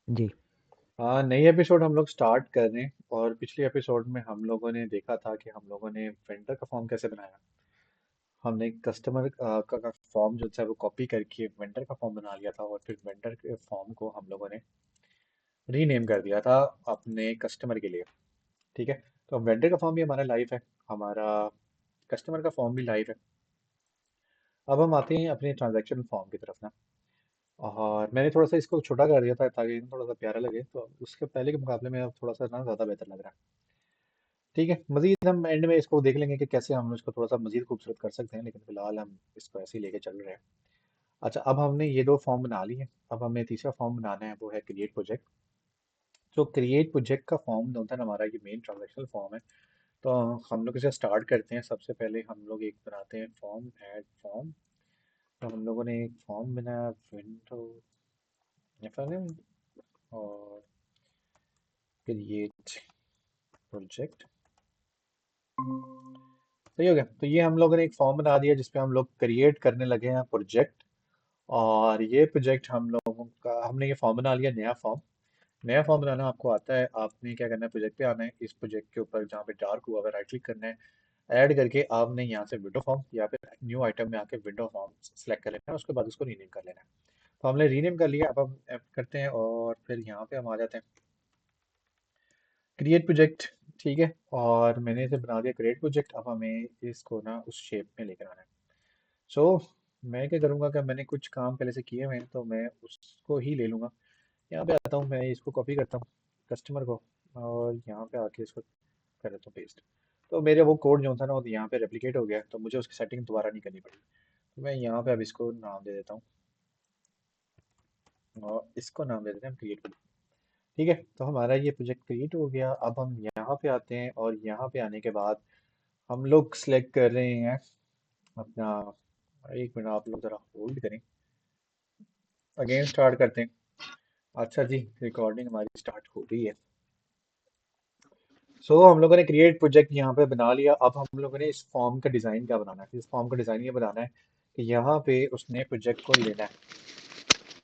जी। हाँ, नई एपिसोड हम लोग स्टार्ट कर रहे हैं। और पिछले एपिसोड में हम लोगों ने देखा था कि हम लोगों ने वेंडर का फॉर्म कैसे बनाया। हमने कस्टमर का फॉर्म जो था वो कॉपी करके वेंडर का फॉर्म बना लिया था, और फिर वेंडर के फॉर्म को हम लोगों ने रीनेम कर दिया था अपने कस्टमर के लिए। ठीक है। तो वेंडर का फॉर्म भी हमारा लाइव है, हमारा कस्टमर का फॉर्म भी लाइव है। अब हम आते हैं अपने ट्रांजैक्शन फॉर्म की तरफ ना। और मैंने थोड़ा सा इसको छोटा कर दिया था ताकि थोड़ा सा प्यारा लगे, तो उसके पहले के मुकाबले में अब थोड़ा सा ना ज़्यादा बेहतर लग रहा है। ठीक है, मजीद हम एंड में इसको देख लेंगे कि कैसे हम इसको थोड़ा सा मजीद खूबसूरत कर सकते हैं, लेकिन फिलहाल हम इसको ऐसे ही लेके चल रहे हैं। अच्छा, अब हमने ये दो फॉर्म बना लिए। अब हमें तीसरा फॉर्म बनाना है, वो है क्रिएट प्रोजेक्ट। तो क्रिएट प्रोजेक्ट का फॉर्म जो होता है ना, हमारा ये मेन ट्रांजेक्शनल फॉर्म है। तो हम लोग इसे स्टार्ट करते हैं। सबसे पहले हम लोग एक बनाते हैं फॉर्म, ऐड फॉर्म। तो हम लोगों ने एक फॉर्म बनाया, विंडो और क्रिएट प्रोजेक्ट। सही हो गया। तो ये हम लोगों ने एक फॉर्म बना दिया जिसपे हम लोग क्रिएट करने लगे हैं प्रोजेक्ट। और ये प्रोजेक्ट हम लोगों का, हमने ये फॉर्म बना लिया, नया फॉर्म। नया फॉर्म बनाना आपको आता है। आपने क्या करना है, प्रोजेक्ट पे आना है, इस प्रोजेक्ट के ऊपर जहाँ पे डार्क हुआ हुआ राइट क्लिक करना है, ऐड करके आपने यहाँ से विंडो फॉर्म या फिर न्यू आइटम में आके विंडो फॉर्म सेलेक्ट कर लेना है। उसके बाद उसको रीनेम कर लेना है। तो हमने रीनेम कर लिया। अब हम करते हैं और फिर यहाँ पे हम आ जाते हैं क्रिएट प्रोजेक्ट। ठीक है, और मैंने इसे बना दिया क्रिएट प्रोजेक्ट। अब हमें इसको ना उस शेप में लेकर आना है। सो मैं क्या करूँगा कि मैंने कुछ काम पहले से किए हुए हैं, तो मैं उसको ही ले लूँगा। यहाँ पे आता हूँ, मैं इसको कॉपी करता हूँ कस्टमर को, और यहाँ पे आके इसको कर देता हूँ पेस्ट। तो मेरे वो कोड जो था ना, वो यहाँ पे रेप्लिकेट हो गया, तो मुझे उसकी सेटिंग दोबारा नहीं करनी पड़ी। तो मैं यहाँ पे अब इसको नाम दे देता हूँ, और इसको नाम दे देते हैं क्रिएट प्रोजेक्ट। ठीक है, तो हमारा ये प्रोजेक्ट क्रिएट हो गया। अब हम यहाँ पे आते हैं, और यहाँ पे आने के बाद हम लोग सिलेक्ट कर रहे हैं अपना, एक मिनट आप लोग ज़रा होल्ड करें, अगेन स्टार्ट करते हैं। अच्छा जी, रिकॉर्डिंग हमारी स्टार्ट हो गई है। हम लोगों ने क्रिएट प्रोजेक्ट यहाँ पे बना लिया। अब हम लोगों ने इस फॉर्म का डिज़ाइन क्या बनाना है, इस फॉर्म का डिज़ाइन ये बनाना है कि यहाँ पे उसने प्रोजेक्ट को लेना है।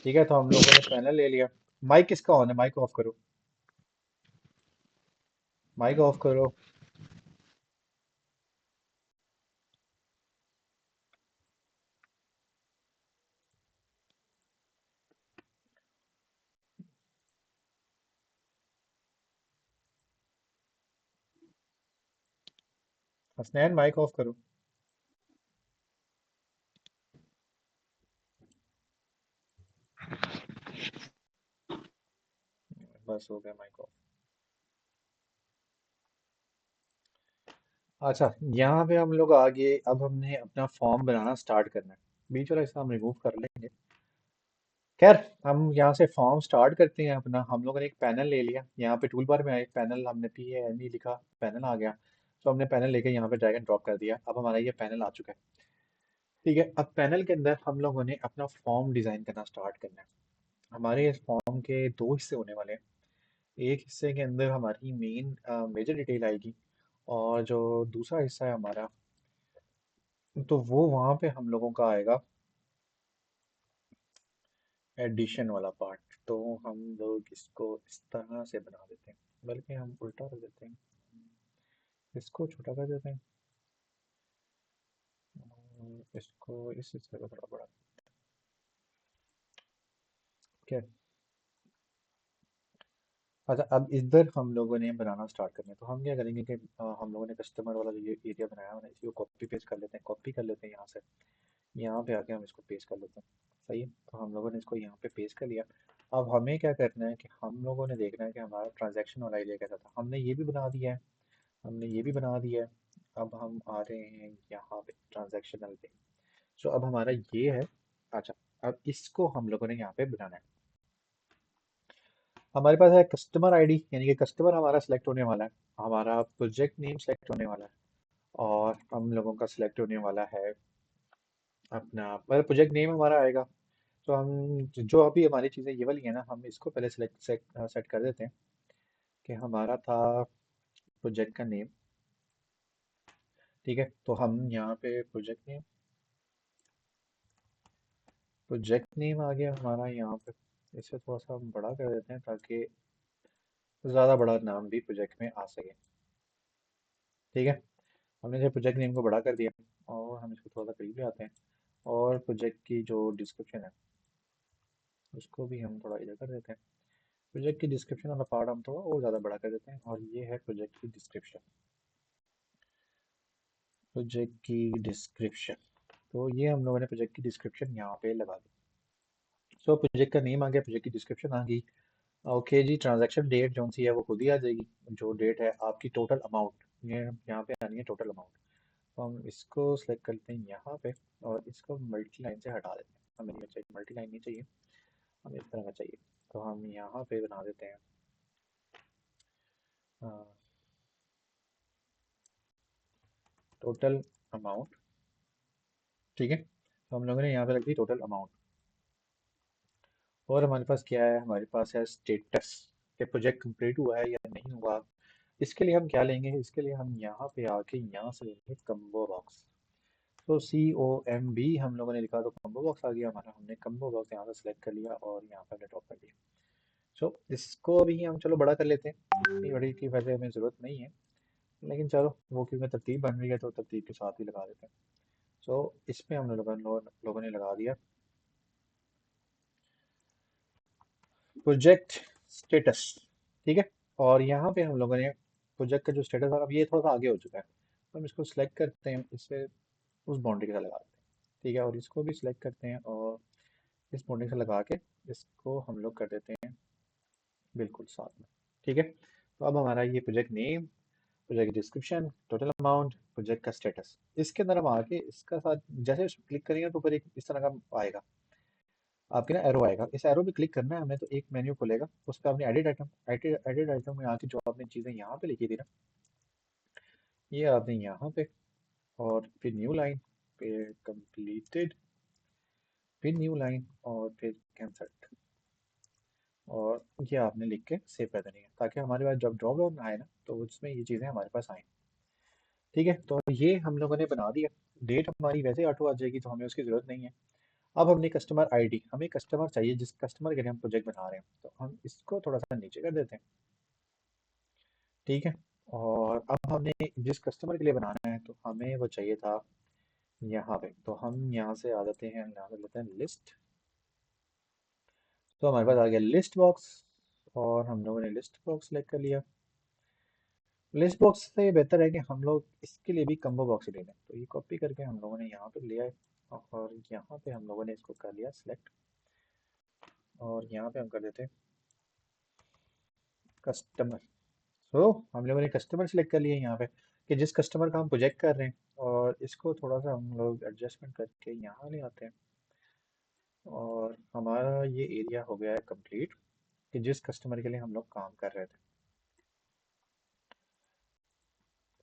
ठीक है, तो हम लोगों ने पैनल ले लिया। माइक किसका ऑन है, माइक ऑफ करो, माइक ऑफ करो। हसनैन माइक ऑफ करो। बस हो गया माइक ऑफ। अच्छा, यहाँ पे हम लोग आगे, अब हमने अपना फॉर्म बनाना स्टार्ट करना है। बीच वाला हिस्सा हम रिमूव कर लेंगे। खैर, हम यहाँ से फॉर्म स्टार्ट करते हैं अपना। हम लोगों ने एक पैनल ले लिया, यहाँ पे टूल बार में एक पैनल, हमने PANE लिखा, पैनल आ गया। तो हमने पैनल लेके यहाँ पे ड्रैग एंड ड्रॉप कर दिया। अब हमारा ये पैनल आ चुका है। ठीक है, अब पैनल के अंदर हम लोगों ने अपना फॉर्म डिज़ाइन करना स्टार्ट करना है। हमारे इस फॉर्म के दो हिस्से होने वाले हैं। एक हिस्से के अंदर हमारी मेन मेजर डिटेल आएगी, और जो दूसरा हिस्सा है हमारा, तो वो वहाँ पे हम लोगों का आएगा एडिशन वाला पार्ट। तो हम लोग इसको इस तरह से बना देते हैं, बल्कि हम उल्टा कर देते हैं, इसको छोटा कर देते हैं, और इसको इस हिस्से को थोड़ा बड़ा। ठीक है। अच्छा, अब इधर हम लोगों ने बनाना स्टार्ट करना है। तो हम क्या करेंगे कि हम लोगों ने कस्टमर वाला जो ये एरिया बनाया हुआ है, इसी को कॉपी पेस्ट कर लेते हैं, कॉपी कर लेते हैं यहाँ से। यहाँ पे आके हम इसको पेस्ट कर लेते हैं। सही है, तो हम लोगों ने इसको यहाँ पे पेस्ट कर लिया। अब हमें क्या करना है कि हम लोगों ने देखना है कि हमारा ट्रांजैक्शन वाला एरिया कैसा था। हमने ये भी बना दिया है, हमने ये भी बना दिया है। अब हम आ रहे हैं यहाँ पे ट्रांजैक्शनल पे। अब हमारा ये है। अच्छा, अब इसको हम लोगों ने यहाँ पे बनाना है। हमारे पास है कस्टमर आईडी, यानी कि कस्टमर हमारा सिलेक्ट होने वाला है। हमारा प्रोजेक्ट नेम सेलेक्ट होने वाला है, और हम लोगों का सिलेक्ट होने वाला है अपना, मतलब प्रोजेक्ट नेम हमारा आएगा। तो हम जो अभी हमारी चीज़ें ये वाली है ना, हम इसको पहले सेलेक्ट सेट कर देते हैं कि हमारा था प्रोजेक्ट का नेम। ठीक है, तो हम यहाँ पे प्रोजेक्ट नेम आ गया हमारा यहाँ पे। इसे थोड़ा सा हम बड़ा कर देते हैं ताकि ज़्यादा बड़ा नाम भी प्रोजेक्ट में आ सके। ठीक है, हमने जो प्रोजेक्ट नेम को बड़ा कर दिया और हम इसको थोड़ा सा करीब ले आते हैं। और प्रोजेक्ट की जो डिस्क्रिप्शन है उसको भी हम थोड़ा इधर कर देते हैं। प्रोजेक्ट की डिस्क्रिप्शन वाला पार्ट हम थोड़ा और ज़्यादा बड़ा कर देते हैं और ये है प्रोजेक्ट की डिस्क्रिप्शन। प्रोजेक्ट की डिस्क्रिप्शन, तो ये हम लोगों ने प्रोजेक्ट की डिस्क्रिप्शन यहाँ पे लगा दी। सो प्रोजेक्ट का नेम आ गया, प्रोजेक्ट की डिस्क्रिप्शन आ गई। ओके जी, ट्रांजैक्शन डेट जो सी है वो खुद ही आ जाएगी। जो डेट है आपकी टोटल अमाउंट, ये यहाँ पे आनी है टोटल अमाउंट। तो हम इसको सेलेक्ट करते हैं यहाँ पे और इसको मल्टी लाइन से हटा देते हैं। हमें नहीं चाहिए, मल्टी लाइन नहीं चाहिए, हमें इस तरह का चाहिए। तो हम यहाँ पे बना देते हैं टोटल अमाउंट। ठीक है, तो हम लोगों ने यहाँ पे रख दी टोटल अमाउंट। और हमारे पास क्या है, हमारे पास है स्टेटस, कि प्रोजेक्ट कंप्लीट हुआ है या नहीं हुआ। इसके लिए हम क्या लेंगे, इसके लिए हम यहाँ पे आके यहाँ से लेंगे कम्बो बॉक्स। तो COMB हम लोगों ने लिखा तो कम्बो बॉक्स आ गया हमारा। हमने कम्बो बॉक्स यहाँ से सेलेक्ट कर लिया और यहाँ पे ड्रॉप कर दिया। सो इसको भी हम चलो बड़ा कर लेते हैं, इतनी बड़ी की वैसे हमें ज़रूरत नहीं है, लेकिन चलो वो क्योंकि तरतीब बन रही है तो तरतीब के साथ ही लगा देते हैं। सो इसमें हम लोगों ने लगा दिया प्रोजेक्ट स्टेटस। ठीक है, और यहाँ पे हम लोगों ने प्रोजेक्ट का जो स्टेटस है, अब ये थोड़ा सा आगे हो चुका है तो हम इसको सिलेक्ट करते हैं, इसे उस बाउंड्री के साथ लगा देते हैं। ठीक है, और इसको भी सिलेक्ट करते हैं और इस बाउंड्री से लगा के इसको हम लोग कर देते हैं बिल्कुल साथ में। ठीक है, तो अब हमारा ये project name, project description, total amount, project का स्टेटस, इसके अंदर हम आके इसका साथ जैसे उस क्लिक करेंगे तो ऊपर एक इस तरह का आएगा आपके ना एरो आएगा। इस एरो पे क्लिक करना है हमें, तो एक मेन्यू खुलेगा, उस पर आपने एडिट आइटम, एडिट आइटम में आके जो आपने चीज़ें यहाँ पे लिखी थी ना, ये आपने यहाँ पे, और फिर न्यू लाइन, फिर कंप्लीटेड, फिर न्यू लाइन और फिर कैंसल्ड, और ये आपने लिख के सेव कर देनी है ताकि हमारे पास जब ड्रॉप डाउन आए ना तो उसमें ये चीज़ें हमारे पास आए। ठीक है, तो ये हम लोगों ने बना दिया। डेट हमारी वैसे ऑटो आ जाएगी तो हमें उसकी ज़रूरत नहीं है। अब हमने कस्टमर आईडी, हमें कस्टमर चाहिए जिस कस्टमर के लिए हम प्रोजेक्ट बना रहे हैं, तो हम इसको थोड़ा सा नीचे कर देते हैं। ठीक है, और अब हमने जिस कस्टमर के लिए बनाना है तो हमें वो चाहिए था यहाँ पे, तो हम यहाँ से आ जाते हैं, यहाँ पे लेते हैं लिस्ट। तो हमारे पास आ गया लिस्ट बॉक्स और हम लोगों ने लिस्ट बॉक्स सेलेक्ट कर लिया। लिस्ट बॉक्स से बेहतर है कि हम लोग इसके लिए भी कम्बो बॉक्स ले लें, तो ये कॉपी करके हम लोगों ने यहाँ पे लिया है और यहाँ पे हम लोगों ने इसको कर लिया सिलेक्ट, और यहाँ पे हम कर देते हैं कस्टमर। तो हम लोगों ने कस्टमर सेलेक्ट कर लिया यहाँ पे कि जिस कस्टमर का हम प्रोजेक्ट कर रहे हैं, और इसको थोड़ा सा हम लोग एडजस्टमेंट करके यहाँ ले आते हैं और हमारा ये एरिया हो गया है कंप्लीट कि जिस कस्टमर के लिए हम लोग काम कर रहे थे।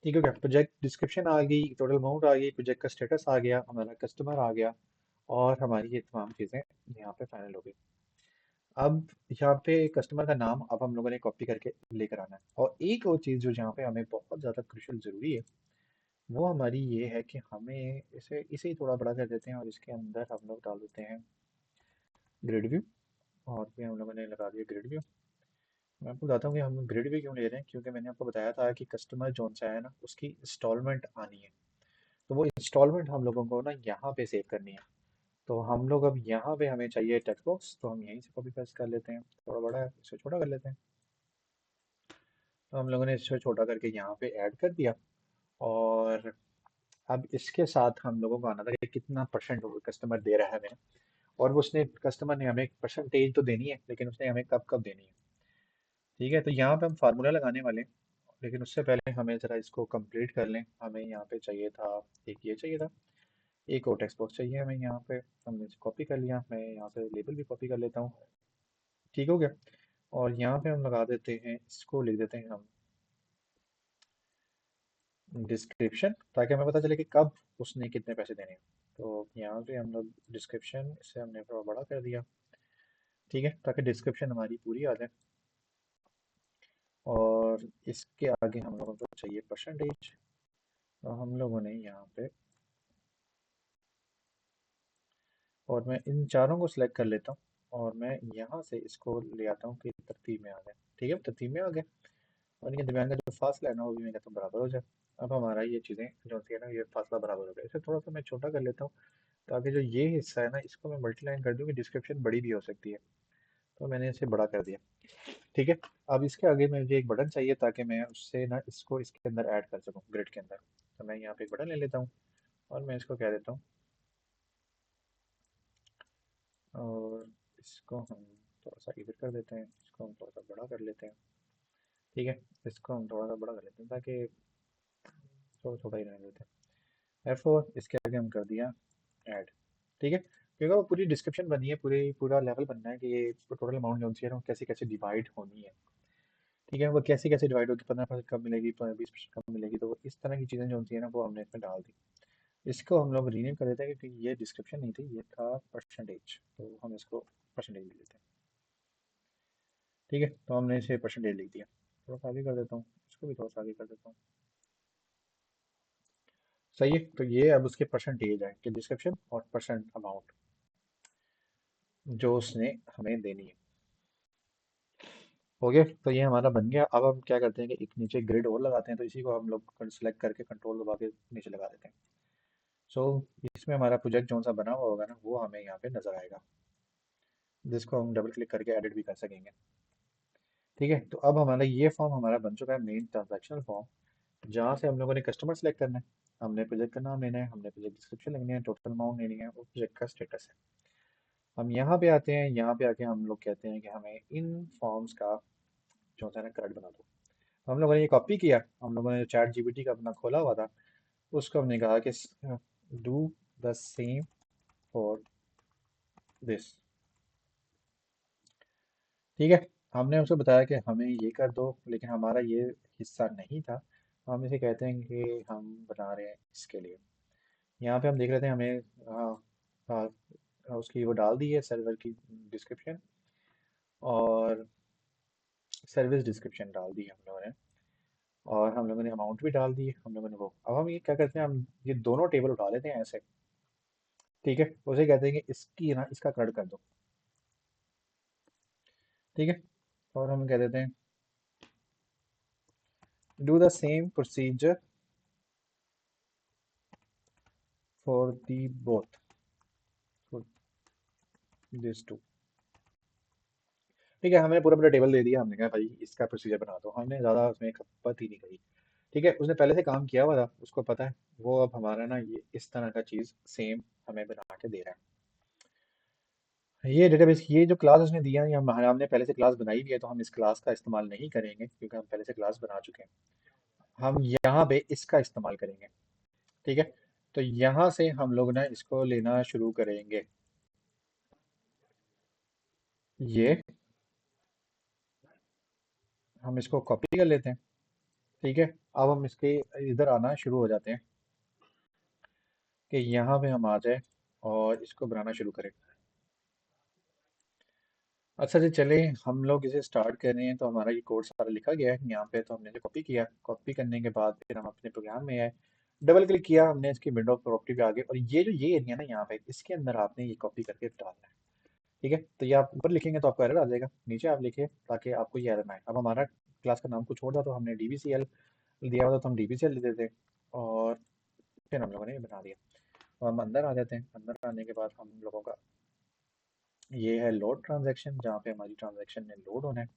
ठीक है, प्रोजेक्ट डिस्क्रिप्शन आ गई, टोटल अमाउंट आ गई, प्रोजेक्ट का स्टेटस आ गया, हमारा कस्टमर आ गया, और हमारी ये तमाम चीज़ें यहाँ पे फाइनल हो गई। अब यहाँ पे कस्टमर का नाम अब हम लोगों ने कॉपी करके लेकर आना है, और एक और चीज़ जो यहाँ पे हमें बहुत ज़्यादा क्रुशियल ज़रूरी है वो हमारी ये है कि हमें इसे इसे ही थोड़ा बड़ा कर देते हैं और इसके अंदर हम लोग डाल देते हैं ग्रिड व्यू, और फिर हम लोगों ने लगा दिया ग्रिड व्यू। मैं आपको बताता हूँ कि हम ग्रिड व्यू क्यों ले रहे हैं, क्योंकि मैंने आपको बताया था कि कस्टमर जोन सा है ना उसकी इंस्टॉलमेंट आनी है, तो वो इंस्टॉलमेंट हम लोगों को ना यहाँ पे सेव करनी है। तो हम लोग अब यहाँ पे हमें चाहिए टेक्स्ट बॉक्स, तो हम यहीं से कॉपी पेस्ट कर लेते हैं, थोड़ा बड़ा है इसे छोटा कर लेते हैं। तो हम लोगों ने इसे छोटा करके यहाँ पे ऐड कर दिया, और अब इसके साथ हम लोगों को आना था कि कितना परसेंट कस्टमर दे रहा है हमें, और वो उसने कस्टमर ने हमें परसेंटेज तो देनी है लेकिन उसने हमें कब कब देनी है। ठीक है, तो यहाँ पे हम फार्मूला लगाने वाले हैं, लेकिन उससे पहले हमें ज़रा इसको कंप्लीट कर लें। हमें यहाँ पे चाहिए था, एक ये चाहिए था, एक और टेक्स्ट बॉक्स चाहिए हमें यहाँ पे। हमने इसे कॉपी कर लिया, मैं यहाँ से लेबल भी कॉपी कर लेता हूँ। ठीक हो गया, और यहाँ पे हम लगा देते हैं, इसको लिख देते हैं हम डिस्क्रिप्शन, ताकि हमें पता चले कि कब उसने कितने पैसे देने हैं। तो यहाँ पे हम लोग डिस्क्रिप्शन, इसे हमने थोड़ा बड़ा कर दिया। ठीक है, ताकि डिस्क्रिप्शन हमारी पूरी आ जाए, और इसके आगे हम लोगों को चाहिए परसेंटेज, तो हम लोगों ने यहाँ पे, और मैं इन चारों को सिलेक्ट कर लेता हूँ, और मैं यहाँ से इसको ले आता हूँ कि तरतीब में आ जाए। ठीक है, तरतीब में आ गए और इनके दरमियान का जो फासला है ना वो भी मैं कहता हूँ बराबर हो जाए। अब हमारा ये चीज़ें जो होती है ना ये फासला बराबर हो गया। इसे थोड़ा सा मैं छोटा कर लेता हूँ ताकि जो ये हिस्सा है ना इसको मैं मल्टीलाइन कर दूँ कि डिस्क्रिप्शन बड़ी भी हो सकती है, तो मैंने इसे बड़ा कर दिया। ठीक है, अब इसके आगे मुझे एक बटन चाहिए ताकि मैं उससे ना इसको इसके अंदर ऐड कर सकूँ ग्रिड के अंदर। तो मैं यहाँ पे एक बटन ले लेता हूँ और मैं इसको कह देता हूँ, और इसको हम थोड़ा सा इधर कर देते हैं, इसको हम थोड़ा सा बड़ा कर लेते हैं। ठीक है, इसको हम थोड़ा सा बड़ा कर लेते हैं ताकि थोड़ा छोटा ही रहने देते हैं। F4 इसके आगे हम कर दिया ऐड। ठीक है, क्योंकि वो पूरी डिस्क्रिप्शन बनी है, पूरी पूरा लेवल बनना है कि ये टोटल अमाउंट जो है ना वो कैसे कैसे डिवाइड होनी है। ठीक है, वो कैसे कैसे डिवाइड होगी, 15% कब मिलेगी, 20% कब मिलेगी, तो इस तरह की चीज़ें जो होती है ना वो हमने इसमें डाल दी। इसको हम लोग रीनेम कर देते हैं क्योंकि ये डिस्क्रिप्शन नहीं थी, ये था परसेंटेज, तो हम इसको परसेंटेज लिख देते हैं। ठीक है, तो हमने इसे परसेंटेज लिख दिया। थोड़ा सा आगे कर देता हूँ, इसको भी थोड़ा सा आगे कर देता हूँ। सही है, तो ये अब उसके परसेंटेज है कि डिस्क्रिप्शन और परसेंट अमाउंट जो उसने हमें देनी है। हो गया, तो ये हमारा बन गया। अब हम क्या करते हैं कि एक नीचे ग्रिड और लगाते हैं, तो इसी को हम लोग सेलेक्ट करके कंट्रोल दबा के नीचे लगा देते हैं। सो इसमें हमारा प्रोजेक्ट जो सा बना हुआ होगा ना वो हमें यहाँ पे नजर आएगा, जिसको हम डबल क्लिक करके एडिट भी कर सकेंगे। ठीक है, तो अब हमारा ये फॉर्म हमारा बन चुका है, मेन ट्रांजैक्शनल फॉर्म, जहाँ से हम लोगों ने कस्टमर सेलेक्ट करना है, हमने प्रोजेक्ट का नाम लेना है, हमने प्रोजेक्ट डिस्क्रिप्शन लिखनी है, टोटल अमाउंट लेनी है और प्रोजेक्ट का स्टेटस है। हम यहाँ पे आते हैं, यहाँ पे आके हम लोग कहते हैं कि हमें इन फॉर्म्स का जो है ना कार्ड बना दो। हम लोगों ने ये कॉपी किया, हम लोगों ने चैट जीपीटी का अपना खोला हुआ था, उसको हमने कहा कि do the same for this. ठीक है, हमने उसको बताया कि हमें ये कर दो, लेकिन हमारा ये हिस्सा नहीं था। हम इसे कहते हैं कि हम बना रहे हैं इसके लिए। यहाँ पे हम देख रहे थे हमें उसकी वो डाल दी है सर्वर की डिस्क्रिप्शन और सर्विस डिस्क्रिप्शन डाल दी है हम लोगों ने, और हम लोगों ने अमाउंट भी डाल दी है हम लोगों ने वो। अब हम ये क्या करते हैं, हम ये दोनों टेबल उठा लेते हैं ऐसे। ठीक है, उसे कहते हैं कि इसकी ना इसका कट कर दो। ठीक है, और हम कह देते हैं do the same procedure for the both, for this two. ठीक है, हमने पूरा पूरा टेबल दे दिया, हमने कहा भाई इसका प्रोसीजर बना दो, हमने ज़्यादा उसमें खपत ही नहीं करी। ठीक है, उसने पहले से काम किया हुआ था, उसको पता है, वो अब हमारा ना ये इस तरह का चीज़ सेम हमें बना के दे रहा है। ये डेटाबेस, ये जो क्लास उसने दिया है, हमने पहले से क्लास बनाई भी है, तो हम इस क्लास का इस्तेमाल नहीं करेंगे क्योंकि हम पहले से क्लास बना चुके हैं। हम यहाँ पे इसका इस्तेमाल करेंगे। ठीक है, तो यहाँ से हम लोग ना इसको लेना शुरू करेंगे। ये हम इसको कॉपी कर लेते हैं। ठीक है, अब हम इसके इधर आना शुरू हो जाते हैं कि यहाँ पे हम आ जाए और इसको बनाना शुरू करें। अच्छा जी, चले हम लोग इसे स्टार्ट कर रहे हैं, तो हमारा ये कोड सारा लिखा गया है यहाँ पे, तो हमने जो कॉपी किया, कॉपी करने के बाद फिर हम अपने प्रोग्राम में आए, डबल क्लिक किया हमने इसकी विंडो प्रॉपर्टी पे आगे, और ये जो ये एरिया ना यहाँ पे इसके अंदर आपने ये कॉपी करके डालना है। ठीक है, तो ये आप ऊपर लिखेंगे तो आपको एरर आ जाएगा, नीचे आप लिखे ताकि आपको ये एरर ना आए। अब हमारा क्लास का नाम कुछ और था, तो हमने DBCL दिया हुआ था, तो हम DBCL लिख देते, और फिर हम लोगों ने ये बना दिया। तो हम अंदर आ जाते हैं, अंदर आने के बाद हम लोगों का ये है लोड ट्रांजैक्शन, जहाँ पे हमारी ट्रांजैक्शन ने लोड होना है।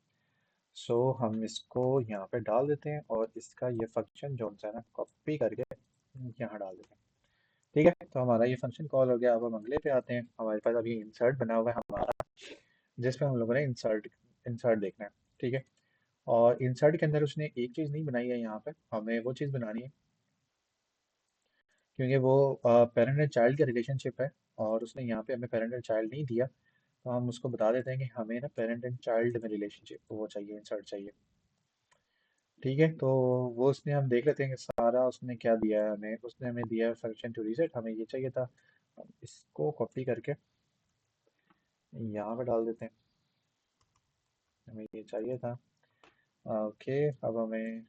सो हम इसको यहाँ पे डाल देते हैं और इसका ये फंक्शन जो है ना कॉपी करके यहाँ डाल देते हैं। ठीक है, तो हमारा ये फंक्शन कॉल हो गया। अब हम अगले पे आते हैं, हमारे पास अभी इंसर्ट बना हुआ है हमारा, जिसपे हम लोगों ने इंसर्ट इंसर्ट देखना है। ठीक है, और इंसर्ट के अंदर उसने एक चीज़ नहीं बनाई है, यहाँ पे हमें वो चीज़ बनानी है, क्योंकि वो पेरेंट एंड चाइल्ड की रिलेशनशिप है, और उसने यहाँ पे हमें पेरेंट एंड चाइल्ड नहीं दिया, तो हम उसको बता देते हैं कि हमें ना पेरेंट एंड चाइल्ड में रिलेशनशिप वो चाहिए, इंसर्ट चाहिए। ठीक है, तो वो उसने हम देख लेते हैं कि सारा उसने क्या दिया है हमें। उसने हमें दिया है फंक्शन टू रीसेट, हमें ये चाहिए था, हम इसको कॉपी करके यहाँ पे डाल देते हैं, हमें ये चाहिए था। ओके, अब हमें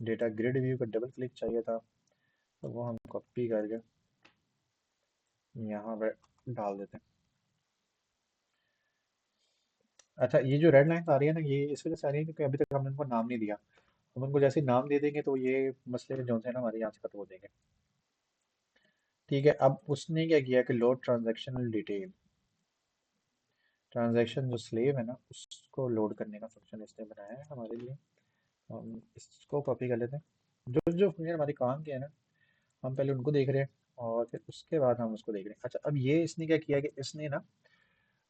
डेटा ग्रिड व्यू का डबल क्लिक चाहिए था, तो वो हम कॉपी करके यहाँ पे डाल देते हैं। अच्छा, ये जो रेड लाइन आ रही है ना, ये इस वजह से आ रही है क्योंकि अभी तक हमने उनको नाम नहीं दिया। हम उनको जैसे ही नाम दे देंगे तो ये मसले जो है ना हमारे यहाँ से खत्म हो जाएंगे। ठीक है, अब उसने क्या किया कि लोड ट्रांजैक्शनल डिटेल, ट्रांजैक्शन जो स्लेव है ना उसको लोड करने का फंक्शन इसने बनाया है हमारे लिए। हम इसको कॉपी कर लेते हैं। जो जो फंक्शन हमारे काम के है ना, हम पहले उनको देख रहे हैं और फिर उसके बाद हम उसको देख रहे हैं। अच्छा, अब ये इसने क्या किया कि इसने ना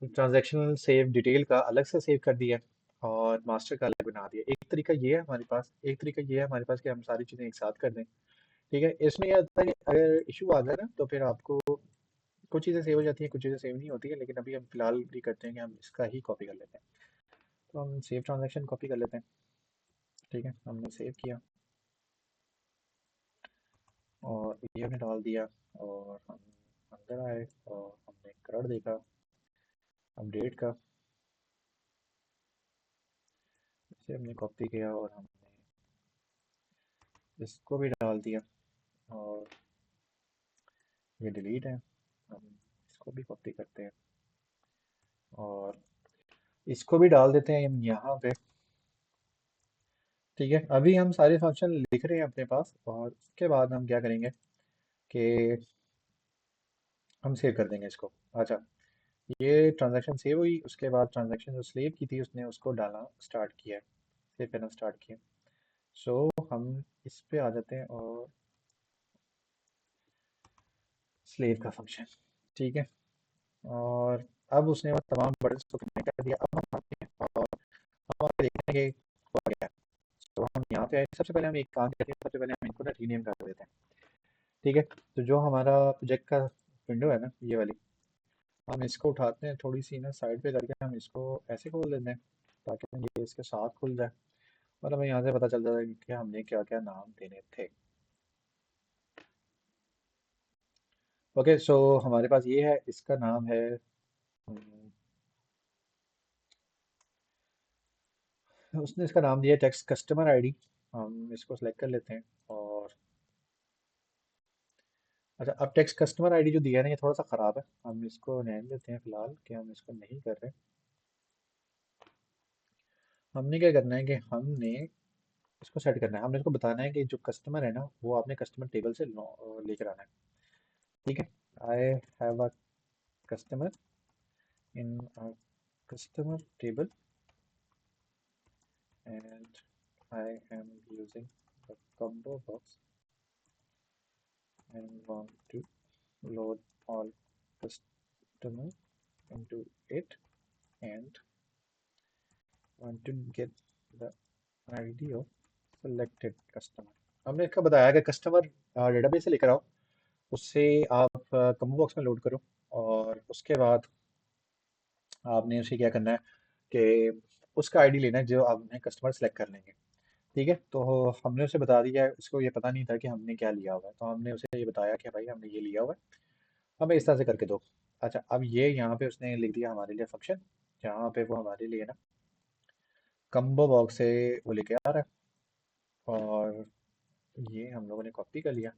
ट्रांजैक्शनल सेव डिटेल का अलग से सेव कर दिया और मास्टर का अलग बना दिया। एक तरीका ये है हमारे पास, एक तरीका ये है हमारे पास कि हम सारी चीज़ें एक साथ कर दें। ठीक है, इसमें यह होता है कि अगर इशू आ जाए ना तो फिर आपको कुछ चीज़ें सेव हो जाती हैं, कुछ चीज़ें सेव नहीं होती है, लेकिन अभी हम फिलहाल भी करते हैं कि हम इसका ही कॉपी कर लेते हैं। तो हम सेव ट्रांजैक्शन कॉपी कर लेते हैं। ठीक है, हमने सेव किया और ये हमने डाल दिया और हम अंदर आए और हमने करंट देखा अपडेट का, इसे हमने कॉपी किया और हमने इसको भी डाल दिया और ये डिलीट है। हम इसको भी कॉपी करते हैं और इसको भी डाल देते हैं हम यहाँ पे। ठीक है, अभी हम सारे फंक्शन लिख रहे हैं अपने पास और उसके बाद हम क्या करेंगे कि हम सेव कर देंगे इसको। अच्छा, ये ट्रांजैक्शन सेव हुई, उसके बाद ट्रांजैक्शन जो स्लेव की थी उसने उसको डालना स्टार्ट किया, सेव करना स्टार्ट किया। सो हम इस पे आ जाते हैं और स्लेव का फंक्शन। ठीक है, और अब उसने वो तमाम बटन्स को कनेक्ट कर दिया। अब हम आते हैं और हम आके देखते हैं कि हुआ क्या है। तो हम यहाँ पे आए, सबसे पहले हम एक काम करते हैं, सबसे पहले हम इनको ना रीनेम कर देते हैं। ठीक है, तो जो हमारा प्रोजेक्ट का विंडो है ना ये वाली, हम इसको उठाते हैं थोड़ी सी ना साइड पे करके, हम इसको ऐसे खोल देते हैं ताकि ये इसके साथ खुल जाए और हमें यहाँ से पता चल जाता है कि हमने क्या क्या नाम देने थे। ओके, सो हमारे पास ये है, इसका नाम है उसने इसका नाम दिया टेक्स्ट कस्टमर आईडी। हम इसको सेलेक्ट कर लेते हैं और अच्छा, अब टेक्स्ट कस्टमर आईडी जो दिया है ना ये थोड़ा सा ख़राब है, हम इसको रहने देते हैं फिलहाल कि हम इसको नहीं कर रहे। हमने क्या करना है कि हमने इसको सेट करना है, हमने इसको बताना है कि जो कस्टमर है ना वो आपने कस्टमर टेबल से लेकर आना है। ठीक है, I have a customer in a customer table and I am using the combo box and want to load all customer into it and want to get the ID of selected customer। हमने इसका बताया कि customer database से लेकर आओ, उससे आप combo box में लोड करो और उसके बाद आपने उसे क्या करना है कि उसका आईडी लेना है जो आपने कस्टमर सेलेक्ट कर लेंगे। ठीक है, तो हमने उसे बता दिया है, उसको ये पता नहीं था कि हमने क्या लिया हुआ है, तो हमने उसे ये बताया कि भाई हमने ये लिया हुआ है, हमें इस तरह से करके दो। अच्छा, अब ये यहाँ पे उसने लिख दिया हमारे लिए फंक्शन, जहाँ पे वो हमारे लिए ना कम्बो बॉक्स से वो लेके आ रहा है और ये हम लोगों ने कॉपी कर लिया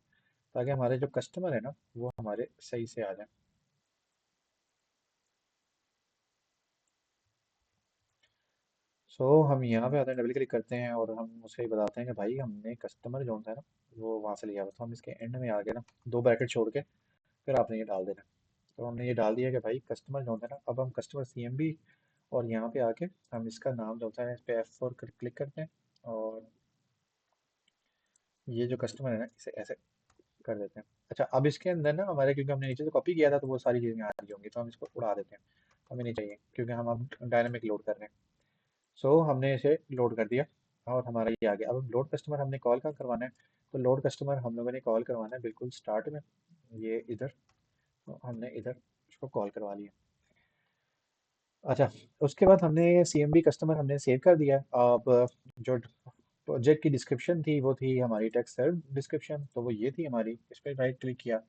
ताकि हमारे जो कस्टमर है ना वो हमारे सही से आ जाए। हम यहाँ पे आते हैं, डबल क्लिक करते हैं और हम उसे बताते हैं कि भाई हमने कस्टमर जो है ना वो वहाँ से लिया हुआ, तो हम इसके एंड में आ गए ना, दो ब्रैकेट छोड़ के फिर आपने ये डाल देना। तो हमने ये डाल दिया कि भाई कस्टमर जो है ना, अब हम कस्टमर CMB और यहाँ पे आके हम इसका नाम जो होता है इस पे F4 क्लिक करते हैं और ये जो कस्टमर है ना इसे ऐसे कर देते हैं। अच्छा, अब इसके अंदर ना हमारे, क्योंकि हमने नीचे से कॉपी किया था तो वो सारी चीज़ें आ रही होंगी, तो हम इसको उड़ा देते हैं, हमें नहीं चाहिए क्योंकि हम अब डायनामिक लोड कर रहे हैं। हमने इसे लोड कर दिया और हमारा ये आ गया। अब लोड कस्टमर हमने कॉल कहाँ करवाना है, तो लोड कस्टमर हम लोगों ने कॉल करवाना है बिल्कुल स्टार्ट में, ये इधर, तो हमने इधर उसको कॉल करवा लिया। अच्छा, उसके बाद हमने CMB कस्टमर हमने सेव कर दिया। अब जो प्रोजेक्ट की डिस्क्रिप्शन थी वो थी हमारी टेक्स्ट सर्व डिस्क्रिप्शन, तो वो ये थी हमारी, इस पर राइट क्लिक किया,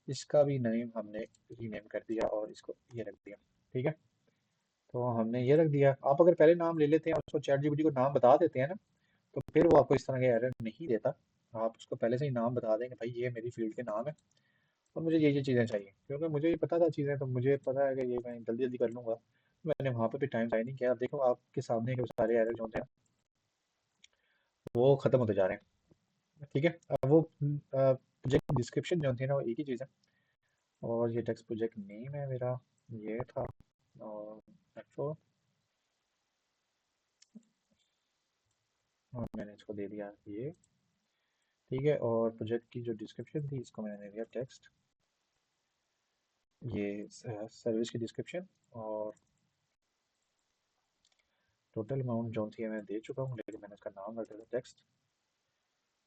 इसका भी नेम हमने रीनेम कर दिया और इसको ये रख दिया। ठीक है, तो हमने ये रख दिया। आप अगर पहले नाम ले लेते हैं और उसको चैट जीपीटी को नाम बता देते हैं ना तो फिर वो आपको इस तरह के एरर नहीं देता। आप उसको पहले से ही नाम बता देंगे, भाई ये मेरी फील्ड के नाम है और मुझे ये चीज़ें चाहिए, क्योंकि मुझे ये पता था चीज़ें, तो मुझे पता है कि ये मैं जल्दी जल्दी कर लूँगा, मैंने वहाँ पे भी टाइम ज़ाया नहीं किया। अब देखो आपके सामने के सारे एरर जो होते हैं वो ख़त्म होते जा रहे हैं। ठीक है, अब वो प्रोजेक्ट डिस्क्रिप्शन जो होती है ना वो एक ही चीज़ है, और ये टेक्स्ट प्रोजेक्ट नेम है मेरा, ये था, और F4, और मैंने इसको दे दिया ये। ठीक है, और प्रोजेक्ट की जो डिस्क्रिप्शन थी इसको मैंने दे दिया टेक्स्ट, ये सर्विस की डिस्क्रिप्शन, और टोटल अमाउंट जो थी मैं दे चुका हूँ, लेकिन मैंने उसका नाम रख दिया टेक्स्ट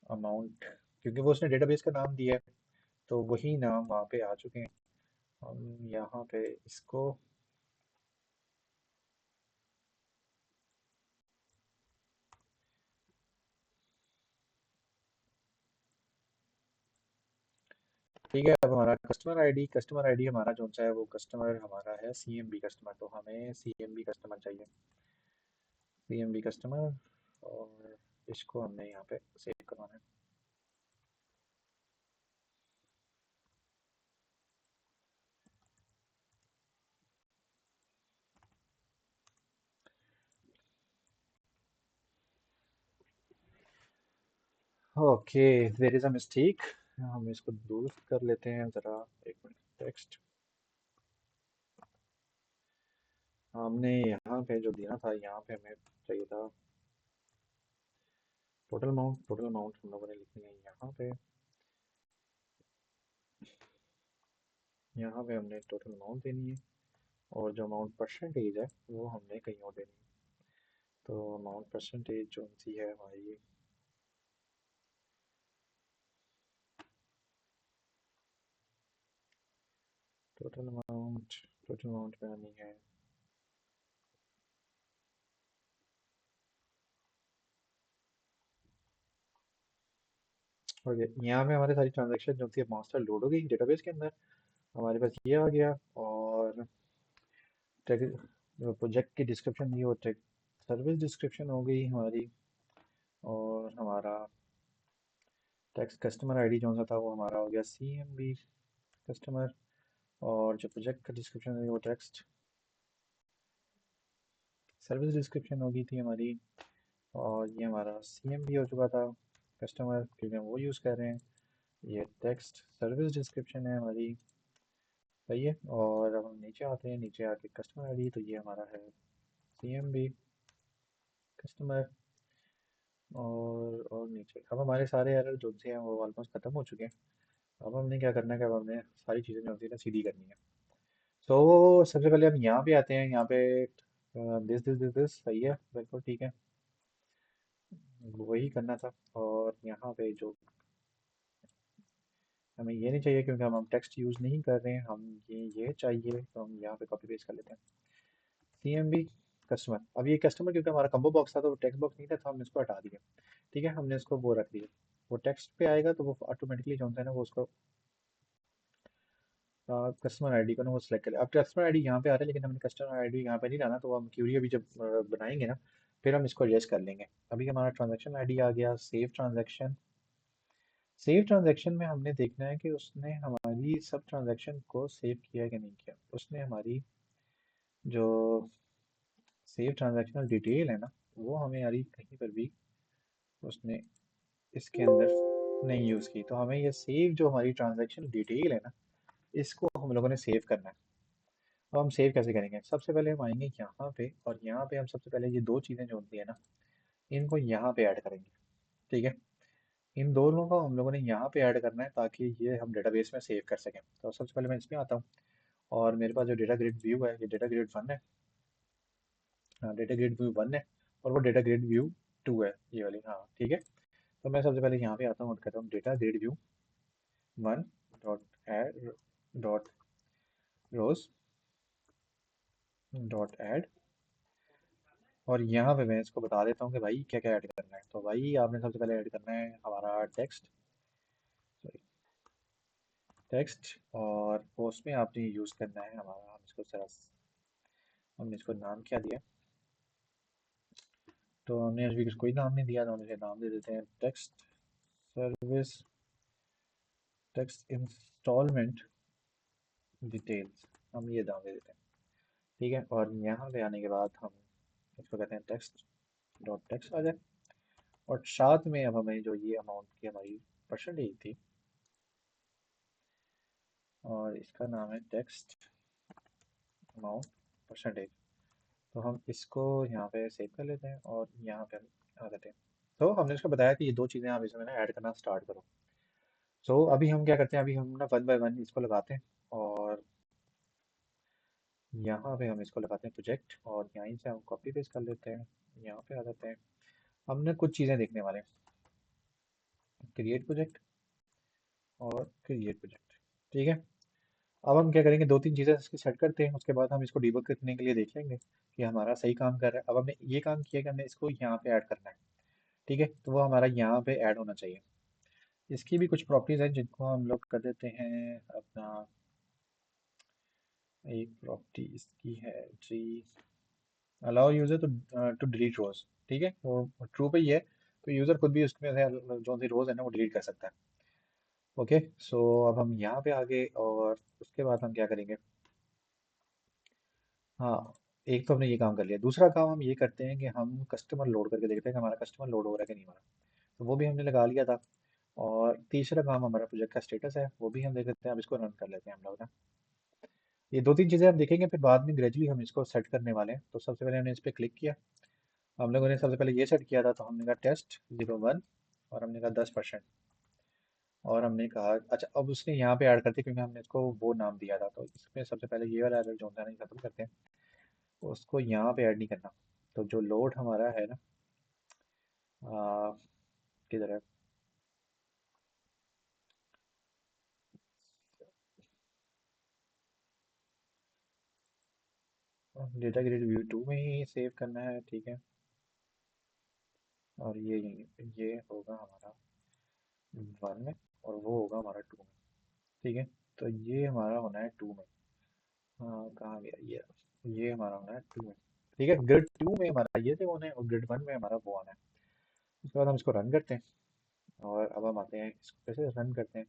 अमाउंट, क्योंकि वो उसने डेटाबेस का नाम दिया है, तो वही नाम वहाँ पे आ चुके हैं। हम यहाँ पे इसको, ठीक है, अब हमारा कस्टमर आईडी हमारा जो सा है वो कस्टमर हमारा है CMB कस्टमर, तो हमें CMB कस्टमर चाहिए, CMB कस्टमर, और इसको हमने यहाँ पे सेव करवाना है। Okay, there is a mistake, हम इसको दूर कर लेते हैं ज़रा, एक मिनट। टेक्स्ट हमने यहाँ पे जो दिया था, यहाँ पे हमें चाहिए था टोटल अमाउंट हम लोगों ने लिखनी है यहाँ पे, यहाँ पे हमने टोटल अमाउंट देनी है, और जो अमाउंट परसेंटेज है वो हमने कहीं और देनी है। तो अमाउंट परसेंटेज जो सी है हमारी, टोटल अमाउंट में आनी है, और यहाँ पे हमारे सारी ट्रांजेक्शन जो थी मास्टर लोड हो गई डेटाबेस के अंदर, हमारे पास ये आ गया, और प्रोजेक्ट की डिस्क्रिप्शन ये होते, सर्विस डिस्क्रिप्शन हो गई हमारी, और हमारा टेक्स्ट कस्टमर आईडी जो सा था वो हमारा हो गया CMB कस्टमर, और जो प्रोजेक्ट का डिस्क्रिप्शन है वो टेक्स्ट सर्विस डिस्क्रिप्शन हो गई थी हमारी, और ये हमारा CMB हो चुका था कस्टमर, क्योंकि हम वो यूज़ कर रहे हैं। ये टेक्स्ट सर्विस डिस्क्रिप्शन है हमारी, सही है। और अब हम नीचे आते हैं, नीचे आके कस्टमर आईडी, तो ये हमारा है CMB कस्टमर, और नीचे अब हमारे सारे एरर जो से हैं वो ऑलमोस्ट ख़त्म हो चुके हैं। अब हमने क्या करना है कि अब हमने सारी चीज़ें जो होती है ना सीधी करनी है। तो सबसे पहले हम यहाँ पे आते हैं, यहाँ पे दिस सही है, बिल्कुल ठीक है, वही करना था। और यहाँ पे जो हमें ये नहीं चाहिए, क्योंकि हम टेक्स्ट यूज़ नहीं कर रहे हैं, हम ये चाहिए, तो हम यहाँ पे कॉपी पेस्ट कर लेते हैं CMB कस्टमर। अब ये कस्टमर क्योंकि हमारा कम्बो बॉक्स था तो टेक्स्ट बॉक्स नहीं था, तो हमने इसको हटा दिया। ठीक है, हमने इसको वो रख दिया, वो टेक्स्ट पे आएगा तो वो ऑटोमेटिकली जो होता है ना वो उसको कस्टमर आईडी को ना वो सिलेक्ट करें। अब कस्टमर आईडी यहाँ पे आ रहा है, लेकिन हमने कस्टमर आईडी यहाँ पे नहीं लाना, तो हम क्यूरी अभी जब बनाएंगे ना फिर हम इसको एडजस्ट कर लेंगे। अभी हमारा ट्रांजैक्शन आईडी आ गया, सेव ट्रांजैक्शन में हमने देखना है कि उसने हमारी सब ट्रांजैक्शन को सेव किया कि नहीं किया। उसने हमारी जो सेव ट्रांजैक्शनल डिटेल है ना वो हमें यारी कहीं पर भी उसने इसके अंदर नहीं यूज़ की, तो हमें ये सेव जो हमारी ट्रांजैक्शन डिटेल है ना इसको हम लोगों ने सेव करना है। तो हम सेव कैसे करेंगे, सबसे पहले हम आएंगे यहाँ पे, और यहाँ पे हम सबसे पहले ये दो चीज़ें जो होती है ना इनको यहाँ पे ऐड करेंगे। ठीक है, इन दोनों को हम लोगों ने यहाँ पे ऐड करना है ताकि ये हम डेटाबेस में सेव कर सकें। तो सबसे पहले मैं इसमें आता हूँ, और मेरे पास जो डेटा ग्रिड व्यू है ये डेटा ग्रिड 1 है, हाँ डेटा ग्रिड व्यू 1 है, और वो डेटा ग्रिड व्यू 2 है, ये वाली, हाँ ठीक है। तो मैं सबसे पहले यहाँ पे आता हूँ और कहता हूँ data grid view 1 dot add dot rows dot add, और यहाँ पे मैं इसको बता देता हूँ कि भाई क्या क्या ऐड करना है। तो भाई आपने सबसे पहले ऐड करना है हमारा टेक्स्ट, और पोस्ट में आपने यूज़ करना है हमारा, हमने इसको नाम क्या दिया, तो हमने अभी कोई नाम नहीं दिया, तो हम इसे नाम दे देते हैं text service text installment details, हम ये नाम दे देते हैं। ठीक है, और यहाँ पे आने के बाद हम इसको कहते हैं टेक्स्ट डॉट टेक्स्ट आ जाए। और साथ में अब हमें जो ये अमाउंट की हमारी परसेंटेज थी, और इसका नाम है टेक्स्ट अमाउंट परसेंटेज। तो हम इसको यहाँ पे सेव कर लेते हैं और यहाँ पे हम आ जाते हैं। तो हमने इसको बताया कि ये दो चीज़ें आप इसमें ना ऐड करना स्टार्ट करो। सो अभी हम क्या करते हैं, अभी हम ना वन बाय वन इसको लगाते हैं, और यहाँ पे हम इसको लगाते हैं प्रोजेक्ट, और यहीं से हम कॉपी पेस्ट कर लेते हैं, यहाँ पे आ जाते हैं। हमने कुछ चीज़ें देखने वाले हैं, क्रिएट प्रोजेक्ट और क्रिएट प्रोजेक्ट। ठीक है, अब हम क्या करेंगे, दो तीन चीज़ें इसकी सेट करते हैं, उसके बाद हम इसको डिबग करने के लिए देख लेंगे कि हमारा सही काम कर रहा है। अब हमने ये काम किया कि हमने इसको यहाँ पे ऐड करना है। ठीक है, तो वो हमारा यहाँ पे ऐड होना चाहिए। इसकी भी कुछ प्रॉपर्टीज हैं जिनको हम लोग कर देते हैं अपना। एक प्रॉपर्टी इसकी है जी, अलाउ यूजर टू डिलीट रोज। ठीक है, वो ट्रू पे ही है, तो यूजर खुद भी उसमें से जो सी रोज है ना वो डिलीट कर सकता है। ओके, सो अब हम यहाँ पे आ गए, और उसके बाद हम क्या करेंगे, हाँ, एक तो हमने ये काम कर लिया। दूसरा काम हम ये करते हैं कि हम कस्टमर लोड करके देखते हैं कि हमारा कस्टमर लोड हो रहा है कि नहीं हो रहा। तो वो भी हमने लगा लिया था। और तीसरा काम हमारा प्रोजेक्ट का स्टेटस है, वो भी हम देख लेते हैं। अब इसको रन कर लेते हैं हम लोग ना। ये दो तीन चीज़ें हम देखेंगे, फिर बाद में ग्रेजुअली हम इसको सेट करने वाले हैं। तो सबसे पहले हमने इस पर क्लिक किया। हम लोगों ने सबसे पहले ये सेट किया था, तो हमने कहा टेस्ट 01, और हमने कहा 10%। और हमने कहा अच्छा, अब उसने यहाँ पे ऐड करते क्योंकि हमने इसको वो नाम दिया था। तो इसमें सबसे पहले ये वाला एरर जो होता है ना, ये खत्म करते हैं, उसको यहाँ पे ऐड नहीं करना। तो जो लोड हमारा है ना, आ, किधर है, डेटा ग्रिड व्यू 2 में ही सेव करना है। ठीक है, और ये होगा हमारा 1 में, और वो होगा हमारा 2 में। ठीक है, तो ये हमारा होना है 2 में। हाँ, कहाँ गया ये हमारा होना है 2 में। ठीक है, ग्रिड 2 में हमारा ये से होना है, और ग्रिड 1 में हमारा वो आना है। उसके बाद हम इसको रन करते हैं, और अब हम आते हैं इसको कैसे रन करते हैं।